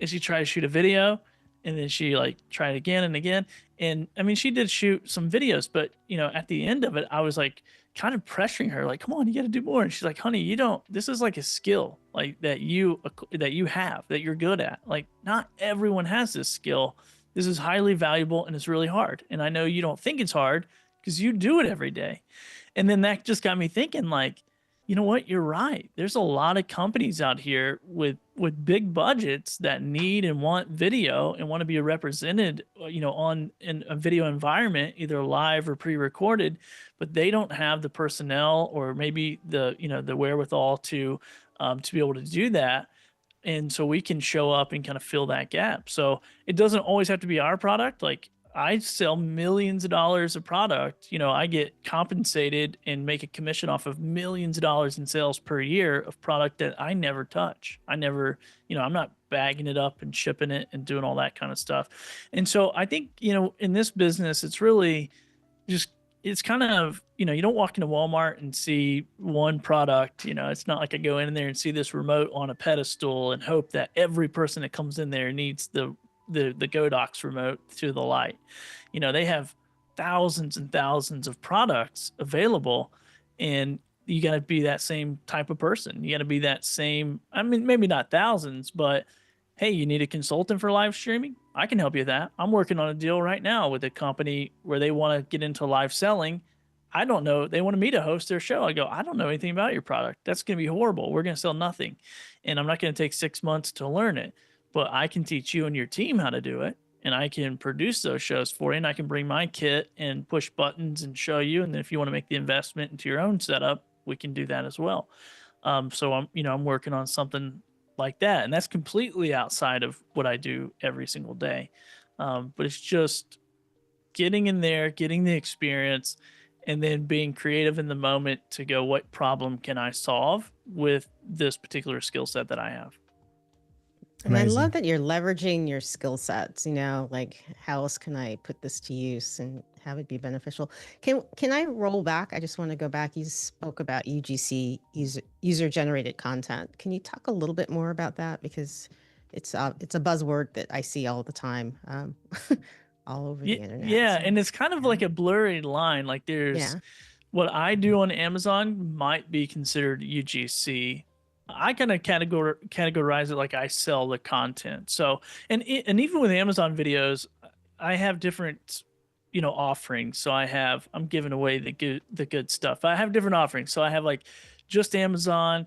and she tried to shoot a video. And then she like tried again and again. And I mean, she did shoot some videos, but at the end of it, I was like kind of pressuring her, like, come on, you got to do more. And she's like, honey, this is like a skill like that you have, that you're good at. Like, not everyone has this skill. This is highly valuable and it's really hard. And I know you don't think it's hard because you do it every day. And then that just got me thinking, like, you know what? You're right. There's a lot of companies out here with big budgets that need and want video and want to be represented, in a video environment, either live or pre-recorded, but they don't have the personnel or maybe the wherewithal to be able to do that. And so we can show up and kind of fill that gap. So it doesn't always have to be our product. Like, I sell millions of dollars of product. I get compensated and make a commission off of millions of dollars in sales per year of product that I never touch. I never, I'm not bagging it up and shipping it and doing all that kind of stuff. And so I think, in this business, it's really just, it's kind of, you don't walk into Walmart and see one product. It's not like I go in there and see this remote on a pedestal and hope that every person that comes in there needs the Godox remote to the light. They have thousands and thousands of products available, and you got to be that same type of person. You got to be that same, I mean, maybe not thousands, but hey, you need a consultant for live streaming? I can help you with that. I'm working on a deal right now with a company where they want to get into live selling. I don't know. They wanted me to host their show. I go, I don't know anything about your product. That's going to be horrible. We're going to sell nothing. And I'm not going to take 6 months to learn it. But I can teach you and your team how to do it, and I can produce those shows for you, and I can bring my kit and push buttons and show you. And then if you want to make the investment into your own setup, we can do that as well. So I'm working on something like that, and that's completely outside of what I do every single day. But it's just getting in there, getting the experience, and then being creative in the moment to go, what problem can I solve with this particular skill set that I have? And I love that you're leveraging your skill sets, like how else can I put this to use and have it be beneficial? Can I roll back? I just want to go back. You spoke about UGC, user generated content. Can you talk a little bit more about that? Because it's a buzzword that I see all the time, all over the internet. Yeah, so, and it's kind of like a blurry line. Like there's what I do on Amazon might be considered UGC. I kind of categorize it like I sell the content. So, and even with Amazon videos, I have different, offerings. So I'm giving away the good stuff. I have different offerings. So I have like just Amazon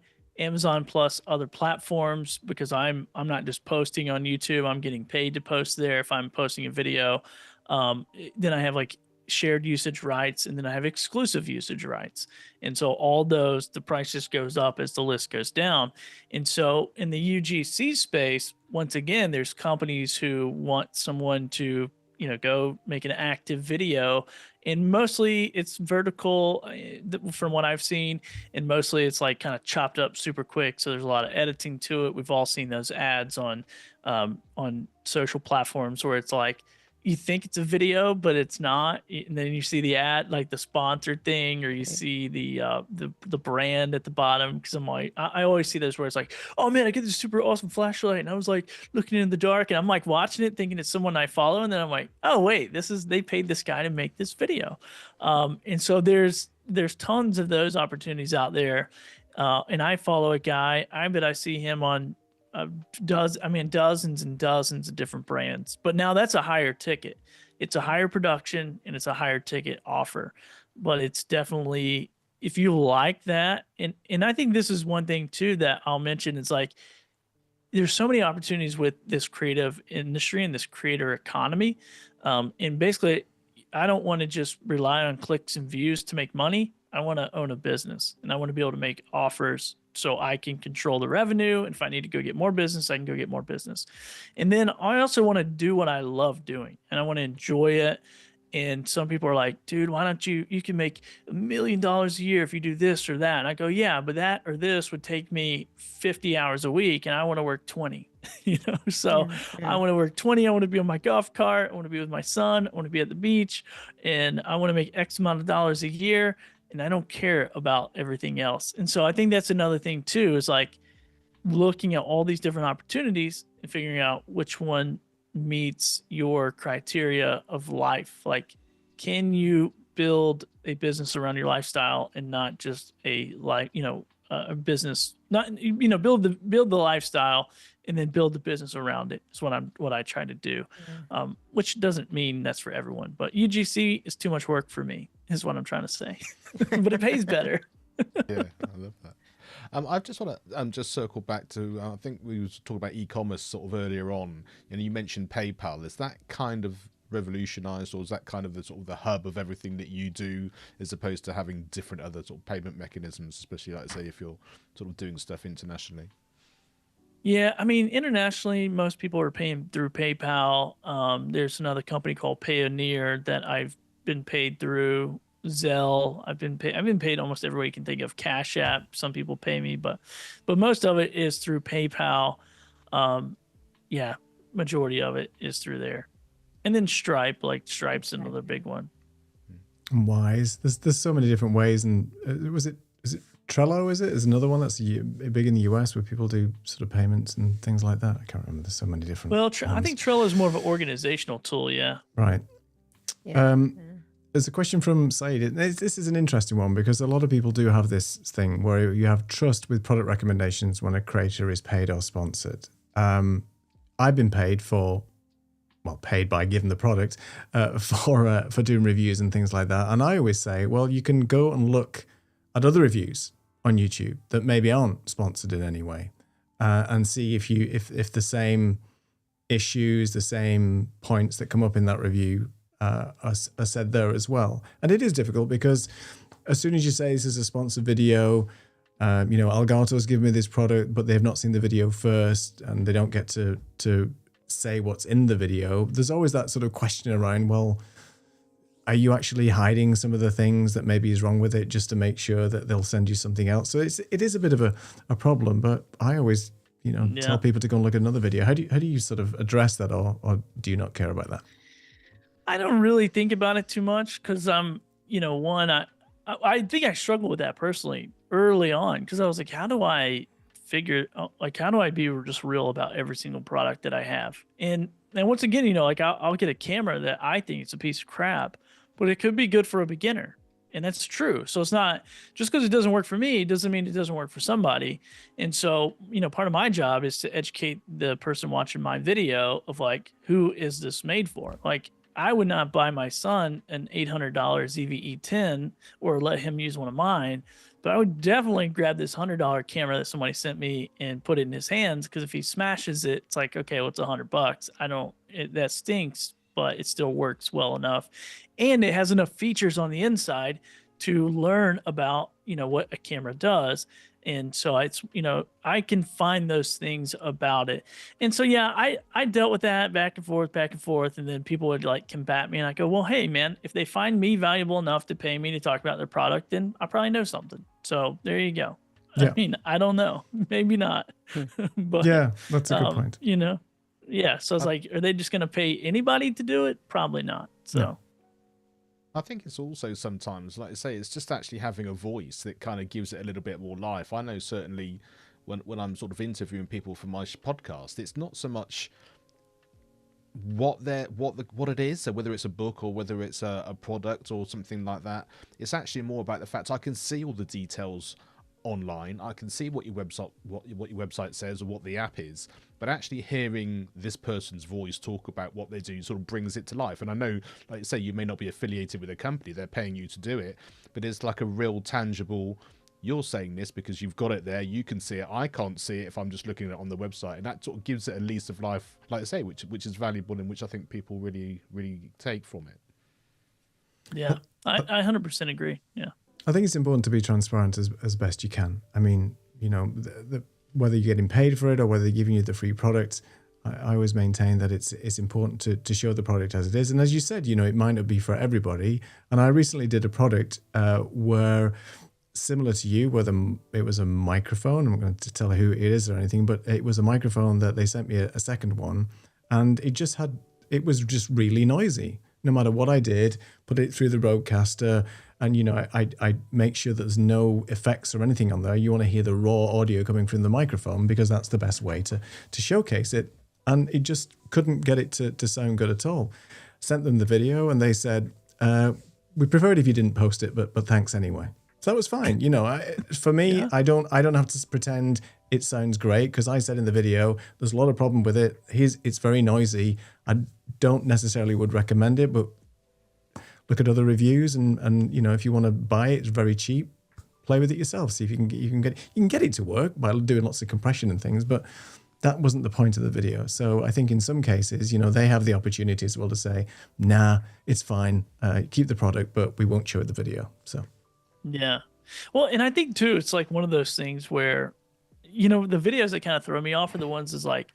plus other platforms, because I'm not just posting on YouTube. I'm getting paid to post there if I'm posting a video. Then I have like shared usage rights, and then I have exclusive usage rights. And so all those, the price just goes up as the list goes down. And so in the UGC space, once again, there's companies who want someone to, go make an active video, and mostly it's vertical from what I've seen. And mostly it's like kind of chopped up super quick. So there's a lot of editing to it. We've all seen those ads on social platforms where it's like, you think it's a video, but it's not. And then you see the ad, like the sponsored thing, or you see the brand at the bottom. Because I'm like, I always see those where it's like, oh man, I get this super awesome flashlight, and I was like looking in the dark, and I'm like watching it, thinking it's someone I follow, and then I'm like, oh wait, they paid this guy to make this video. And so there's tons of those opportunities out there. And I follow a guy. I bet I see him on dozens and dozens of different brands. But now that's a higher ticket. It's a higher production, and it's a higher ticket offer. But it's definitely, if you like that, and I think this is one thing too that I'll mention, is like, there's so many opportunities with this creative industry and this creator economy. And basically, I don't want to just rely on clicks and views to make money. I want to own a business, and I want to be able to make offers so I can control the revenue. And if I need to go get more business, I can go get more business. And then I also want to do what I love doing, and I want to enjoy it. And some people are like, dude, why don't you can make $1 million a year if you do this or that. And I go, yeah, but that or this would take me 50 hours a week, and I want to work 20, So I want to work 20. I want to be on my golf cart. I want to be with my son. I want to be at the beach, and I want to make X amount of dollars a year. And I don't care about everything else. And so I think that's another thing too, is like looking at all these different opportunities and figuring out which one meets your criteria of life. Like, can you build a business around your lifestyle and not just a business, build the lifestyle and then build the business around it is what I try to do. Which doesn't mean that's for everyone, but UGC is too much work for me, is what I'm trying to say. But it pays better. Yeah, I love that. I just want to just circle back to, I think we were talking about e-commerce sort of earlier on, and you mentioned PayPal. Is that kind of revolutionized, or is that kind of the sort of the hub of everything that you do, as opposed to having different other sort of payment mechanisms, especially like say if you're sort of doing stuff internationally? Yeah, I mean, internationally, most people are paying through PayPal. There's another company called Payoneer that I've been paid through. Zelle. I've been paid almost every way you can think of. Cash App. Some people pay me, but most of it is through PayPal. Yeah, majority of it is through there, and then Stripe. Like Stripe's another big one. Wise. There's so many different ways, and is it Trello? Is another one that's big in the US where people do sort of payments and things like that? I can't remember. There's so many different. Well, I think Trello is more of an organizational tool. Yeah. Right. Yeah. There's a question from Said. This is an interesting one, because a lot of people do have this thing where you have trust with product recommendations when a creator is paid or sponsored. I've been paid by giving the product for doing reviews and things like that. And I always say, well, you can go and look at other reviews on YouTube that maybe aren't sponsored in any way, and see if the same issues, the same points that come up in that review are said there as well. And it is difficult, because as soon as you say this is a sponsored video, Elgato's given me this product, but they've not seen the video first, and they don't get to say what's in the video. There's always that sort of question around, well, are you actually hiding some of the things that maybe is wrong with it just to make sure that they'll send you something else? So it is a bit of a problem, but I always tell people to go and look at another video? How do you sort of address that, or do you not care about that? I don't really think about it too much because I'm, one, I think I struggled with that personally early on because I was like, how do I be just real about every single product that I have? And once again, I'll get a camera that I think is a piece of crap, but it could be good for a beginner. And that's true. So it's not just because it doesn't work for me, doesn't mean it doesn't work for somebody. And so, part of my job is to educate the person watching my video of like, who is this made for? Like, I would not buy my son an $800 ZV-E10 or let him use one of mine, but I would definitely grab this $100 camera that somebody sent me and put it in his hands. Because if he smashes it, it's like, okay, well, it's $100. That stinks, but it still works well enough. And it has enough features on the inside to learn about, what a camera does. And so I can find those things about it. And so, yeah, I dealt with that back and forth. And then people would like combat me. And I go, well, hey, man, if they find me valuable enough to pay me to talk about their product, then I probably know something. So there you go. Yeah. I mean, I don't know. Maybe not. But yeah, that's a good point. Yeah. So it's like, are they just going to pay anybody to do it? Probably not. So. Yeah. I think it's also sometimes, like I say, it's just actually having a voice that kind of gives it a little bit more life. I know certainly when I'm sort of interviewing people for my podcast, it's not so much what it is, so whether it's a book or whether it's a product or something like that. It's actually more about the fact I can see all the details online. I can see what your website says or what the app is, but actually hearing this person's voice talk about what they do sort of brings it to life. And I know, like you say, you may not be affiliated with a company, they're paying you to do it, but it's like a real tangible, you're saying this because you've got it there, you can see it, I can't see it if I'm just looking at it on the website. And that sort of gives it a lease of life, like I say, which is valuable and which I think people really, really take from it. Yeah, I 100% agree. Yeah. I think it's important to be transparent as best you can. I mean, whether you're getting paid for it or whether they're giving you the free product, I always maintain that it's important to show the product as it is. And as you said, it might not be for everybody. And I recently did a product where, similar to you, whether it was a microphone, I'm not going to tell who it is or anything, but it was a microphone that they sent me a second one, and it was just really noisy. No matter what I did, put it through the roadcaster, and I make sure that there's no effects or anything on there. You want to hear the raw audio coming from the microphone because that's the best way to showcase it. And it just couldn't get it to sound good at all. Sent them the video and they said, we prefer it if you didn't post it, but thanks anyway. So that was fine. For me, yeah. I don't have to pretend it sounds great because I said in the video, there's a lot of problem with it. It's very noisy. I don't necessarily would recommend it, but look at other reviews and if you want to buy it, it's very cheap. Play with it yourself. See if you can get it to work by doing lots of compression and things, but that wasn't the point of the video. So I think in some cases, they have the opportunity as well to say, nah, it's fine. Keep the product, but we won't show it the video. So. Yeah. Well, and I think too, it's like one of those things where, the videos that kind of throw me off are the ones that's like,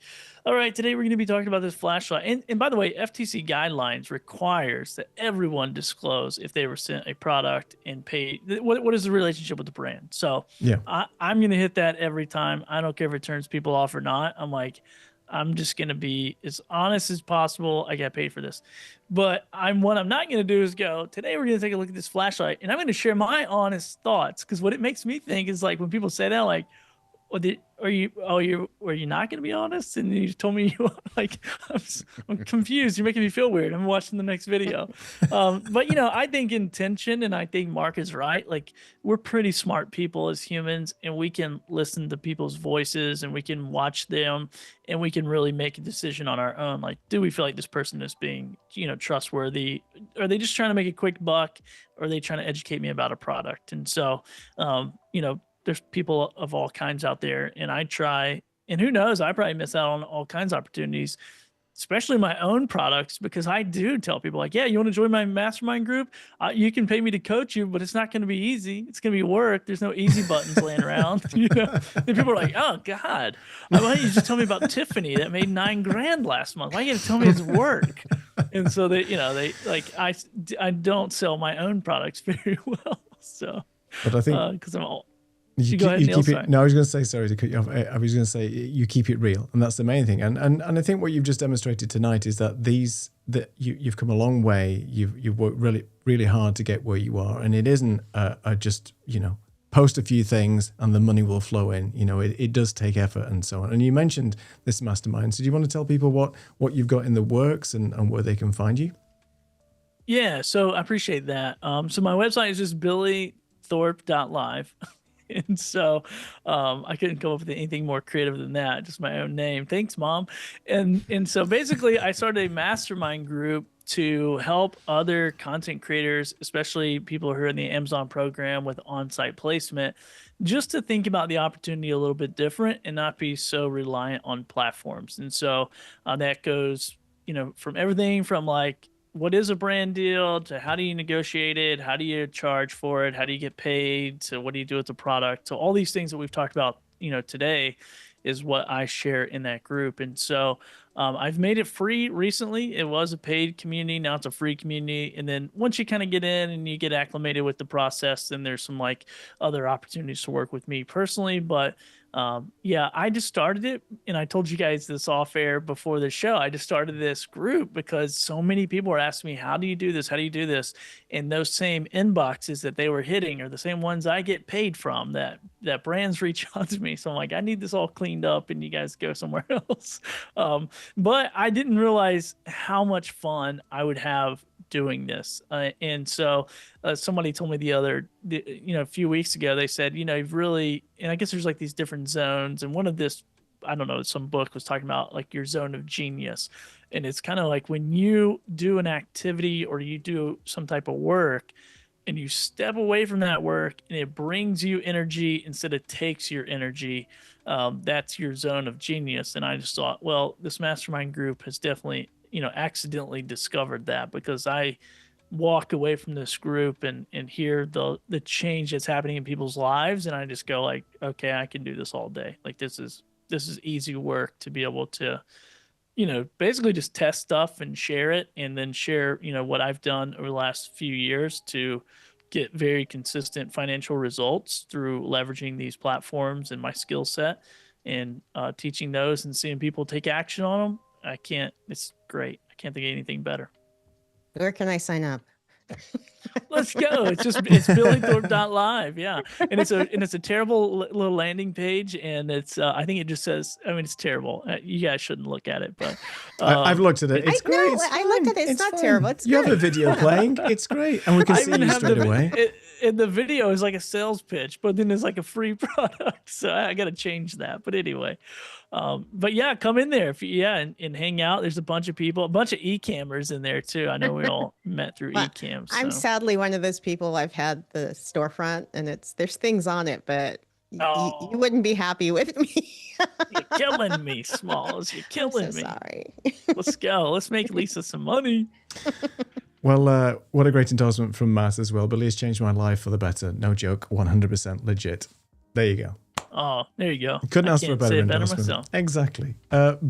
all right, today we're going to be talking about this flashlight. And by the way, FTC guidelines requires that everyone disclose if they were sent a product and paid. What is the relationship with the brand? So yeah, I'm going to hit that every time. I don't care if it turns people off or not. I'm like, I'm just going to be as honest as possible. I got paid for this. But what I'm not going to do is go, today we're going to take a look at this flashlight. And I'm going to share my honest thoughts. Because what it makes me think is like when people say that, like, were you not going to be honest? And you told me I'm confused. You're making me feel weird. I'm watching the next video. But I think intention and I think Mark is right. Like we're pretty smart people as humans and we can listen to people's voices and we can watch them and we can really make a decision on our own. Like, do we feel like this person is being, trustworthy? Are they just trying to make a quick buck? Or are they trying to educate me about a product? And so, there's people of all kinds out there and I try, and who knows, I probably miss out on all kinds of opportunities, especially my own products, because I do tell people like, yeah, you want to join my mastermind group? You can pay me to coach you, but it's not going to be easy. It's going to be work. There's no easy buttons laying around. And people are like, oh God, why don't you just tell me about Tiffany that made $9,000 last month? Why you got to tell me it's work? And so I don't sell my own products very well. So, but I think, because I'm all, You go ahead, Neil, keep it. No, I was going to say, sorry to cut you off. I was going to say you keep it real, and that's the main thing. And I think what you've just demonstrated tonight is that you've come a long way. You've worked really really hard to get where you are, and it isn't just post a few things and the money will flow in. It does take effort and so on. And you mentioned this mastermind. So do you want to tell people what you've got in the works and where they can find you? Yeah, so I appreciate that. So my website is just billythorpe.live. And so I couldn't come up with anything more creative than that, just my own name. Thanks, Mom. And so basically I started a mastermind group to help other content creators, especially people who are in the Amazon program with on-site placement, just to think about the opportunity a little bit different and not be so reliant on platforms. And so that goes, from everything from like, what is a brand deal to how do you negotiate it? How do you charge for it? How do you get paid? So what do you do with the product? So all these things that we've talked about, today is what I share in that group. And so I've made it free recently. It was a paid community. Now it's a free community. And then once you kind of get in and you get acclimated with the process, then there's some like other opportunities to work with me personally. But yeah, I just started it, and I told you guys this off air before the show. I just started this group because so many people are asking me, how do you do this? How do you do this? And those same inboxes that they were hitting are the same ones I get paid from, that brands reach out to me. So I'm like, I need this all cleaned up and you guys go somewhere else. But I didn't realize how much fun I would have doing this. And so somebody told me a few weeks ago, they said, you've really, and I guess there's like these different zones. And one of this, I don't know, some book was talking about like your zone of genius. And it's kind of like when you do an activity or you do some type of work and you step away from that work and it brings you energy instead of takes your energy, that's your zone of genius. And I just thought, well, this mastermind group has definitely accidentally discovered that, because I walk away from this group and hear the change that's happening in people's lives. And I just go like, okay, I can do this all day. Like this is easy work to be able to, basically just test stuff and share it, and then share, what I've done over the last few years to get very consistent financial results through leveraging these platforms and my skill set, and teaching those and seeing people take action on them. It's great. I can't think of anything better. Where can I sign up? Let's go. It's billythorpe.live. Yeah. And it's a terrible little landing page. And it's, I think it just says, it's terrible. You guys shouldn't look at it, but I've looked at it. It's great. I looked at it. It's not fun. Terrible. It's you great. have a video playing. It's great. And we can see you straight away. And the video is like a sales pitch, but then there's like a free product. So I got to change that. But anyway, but yeah, come in there and hang out. There's a bunch of people, a bunch of e-cammers in there too. I know we all met through e-cams. I'm sadly one of those people. I've had the storefront and there's things on it, but you wouldn't be happy with me. You're killing me, Smalls. You're killing me. Sorry. Let's go. Let's make Lisa some money. Well, what a great endorsement from Matt as well. Billy has changed my life for the better. No joke. 100% legit. There you go. Oh, there you go. Couldn't ask for a better endorsement. Exactly.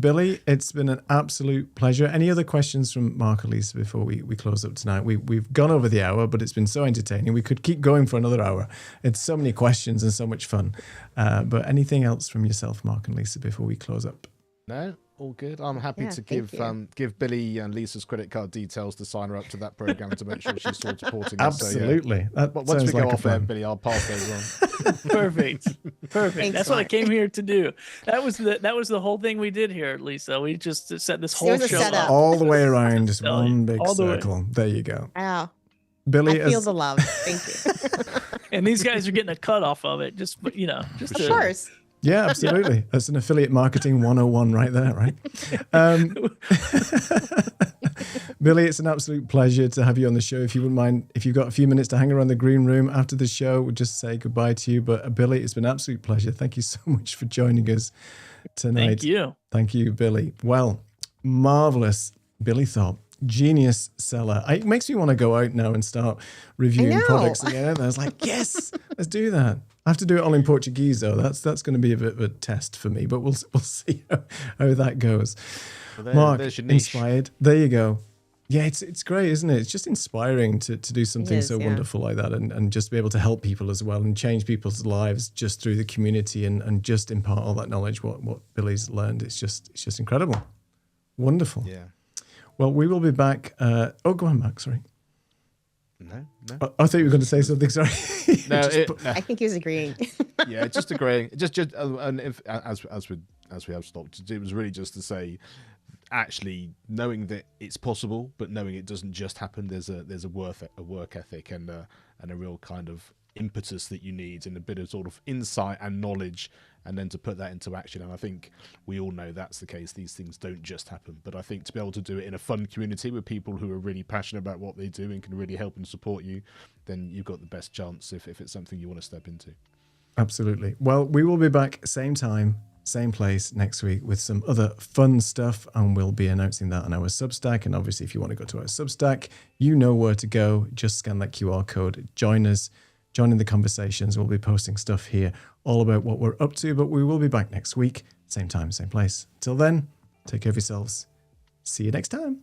Billy, it's been an absolute pleasure. Any other questions from Mark or Lisa before we close up tonight? We've gone over the hour, but it's been so entertaining. We could keep going for another hour. It's so many questions and so much fun. But anything else from yourself, Mark and Lisa, before we close up? No, all good. I'm happy to give Billy and Lisa's credit card details to sign her up to that program to make sure she's still supporting us. Absolutely. So, yeah. Once we go off there, Billy, I'll pass those on. Perfect. Thanks, That's what I came here to do. That was the whole thing we did here, Lisa. We just set this whole show up. All the way around, just one big circle. There you go. Wow. Billy, I feel the love. Thank you. And these guys are getting a cut off of it. Just of course. Yeah, absolutely. That's an affiliate marketing 101 right there, right? Billy, it's an absolute pleasure to have you on the show. If you wouldn't mind, if you've got a few minutes to hang around the green room after the show, we'll just say goodbye to you. But Billy, it's been an absolute pleasure. Thank you so much for joining us tonight. Thank you. Thank you, Billy. Well, marvelous. Billy Thorpe. Genius seller. It makes me want to go out now and start reviewing products again. I was like, yes, let's do that. I have to do it all in Portuguese though. That's going to be a bit of a test for me, but we'll see how that goes. Well, Mark, inspired. There you go. Yeah, it's great, isn't it? It's just inspiring to do something so wonderful like that, and just be able to help people as well and change people's lives just through the community and just impart all that knowledge, what Billy's learned. It's just incredible. Wonderful. Yeah. Well, we will be back. Go on, Mark, sorry. No. I thought you were going to say something, sorry. No, I think he was agreeing. Yeah, just agreeing. Just and if, as we have stopped, it was really just to say, actually knowing that it's possible, but knowing it doesn't just happen. There's a work ethic and a real kind of impetus that you need, and a bit of sort of insight and knowledge, and then to put that into action. And I think we all know that's the case. These things don't just happen. But I think to be able to do it in a fun community with people who are really passionate about what they do and can really help and support you, then you've got the best chance if it's something you want to step into. Absolutely. Well, we will be back same time, same place next week with some other fun stuff, and we'll be announcing that on our Substack. And obviously, if you want to go to our Substack, you know where to go. Just scan that QR code, join us, join in the conversations. We'll be posting stuff here all about what we're up to, but we will be back next week, same time, same place. Till then, take care of yourselves. See you next time.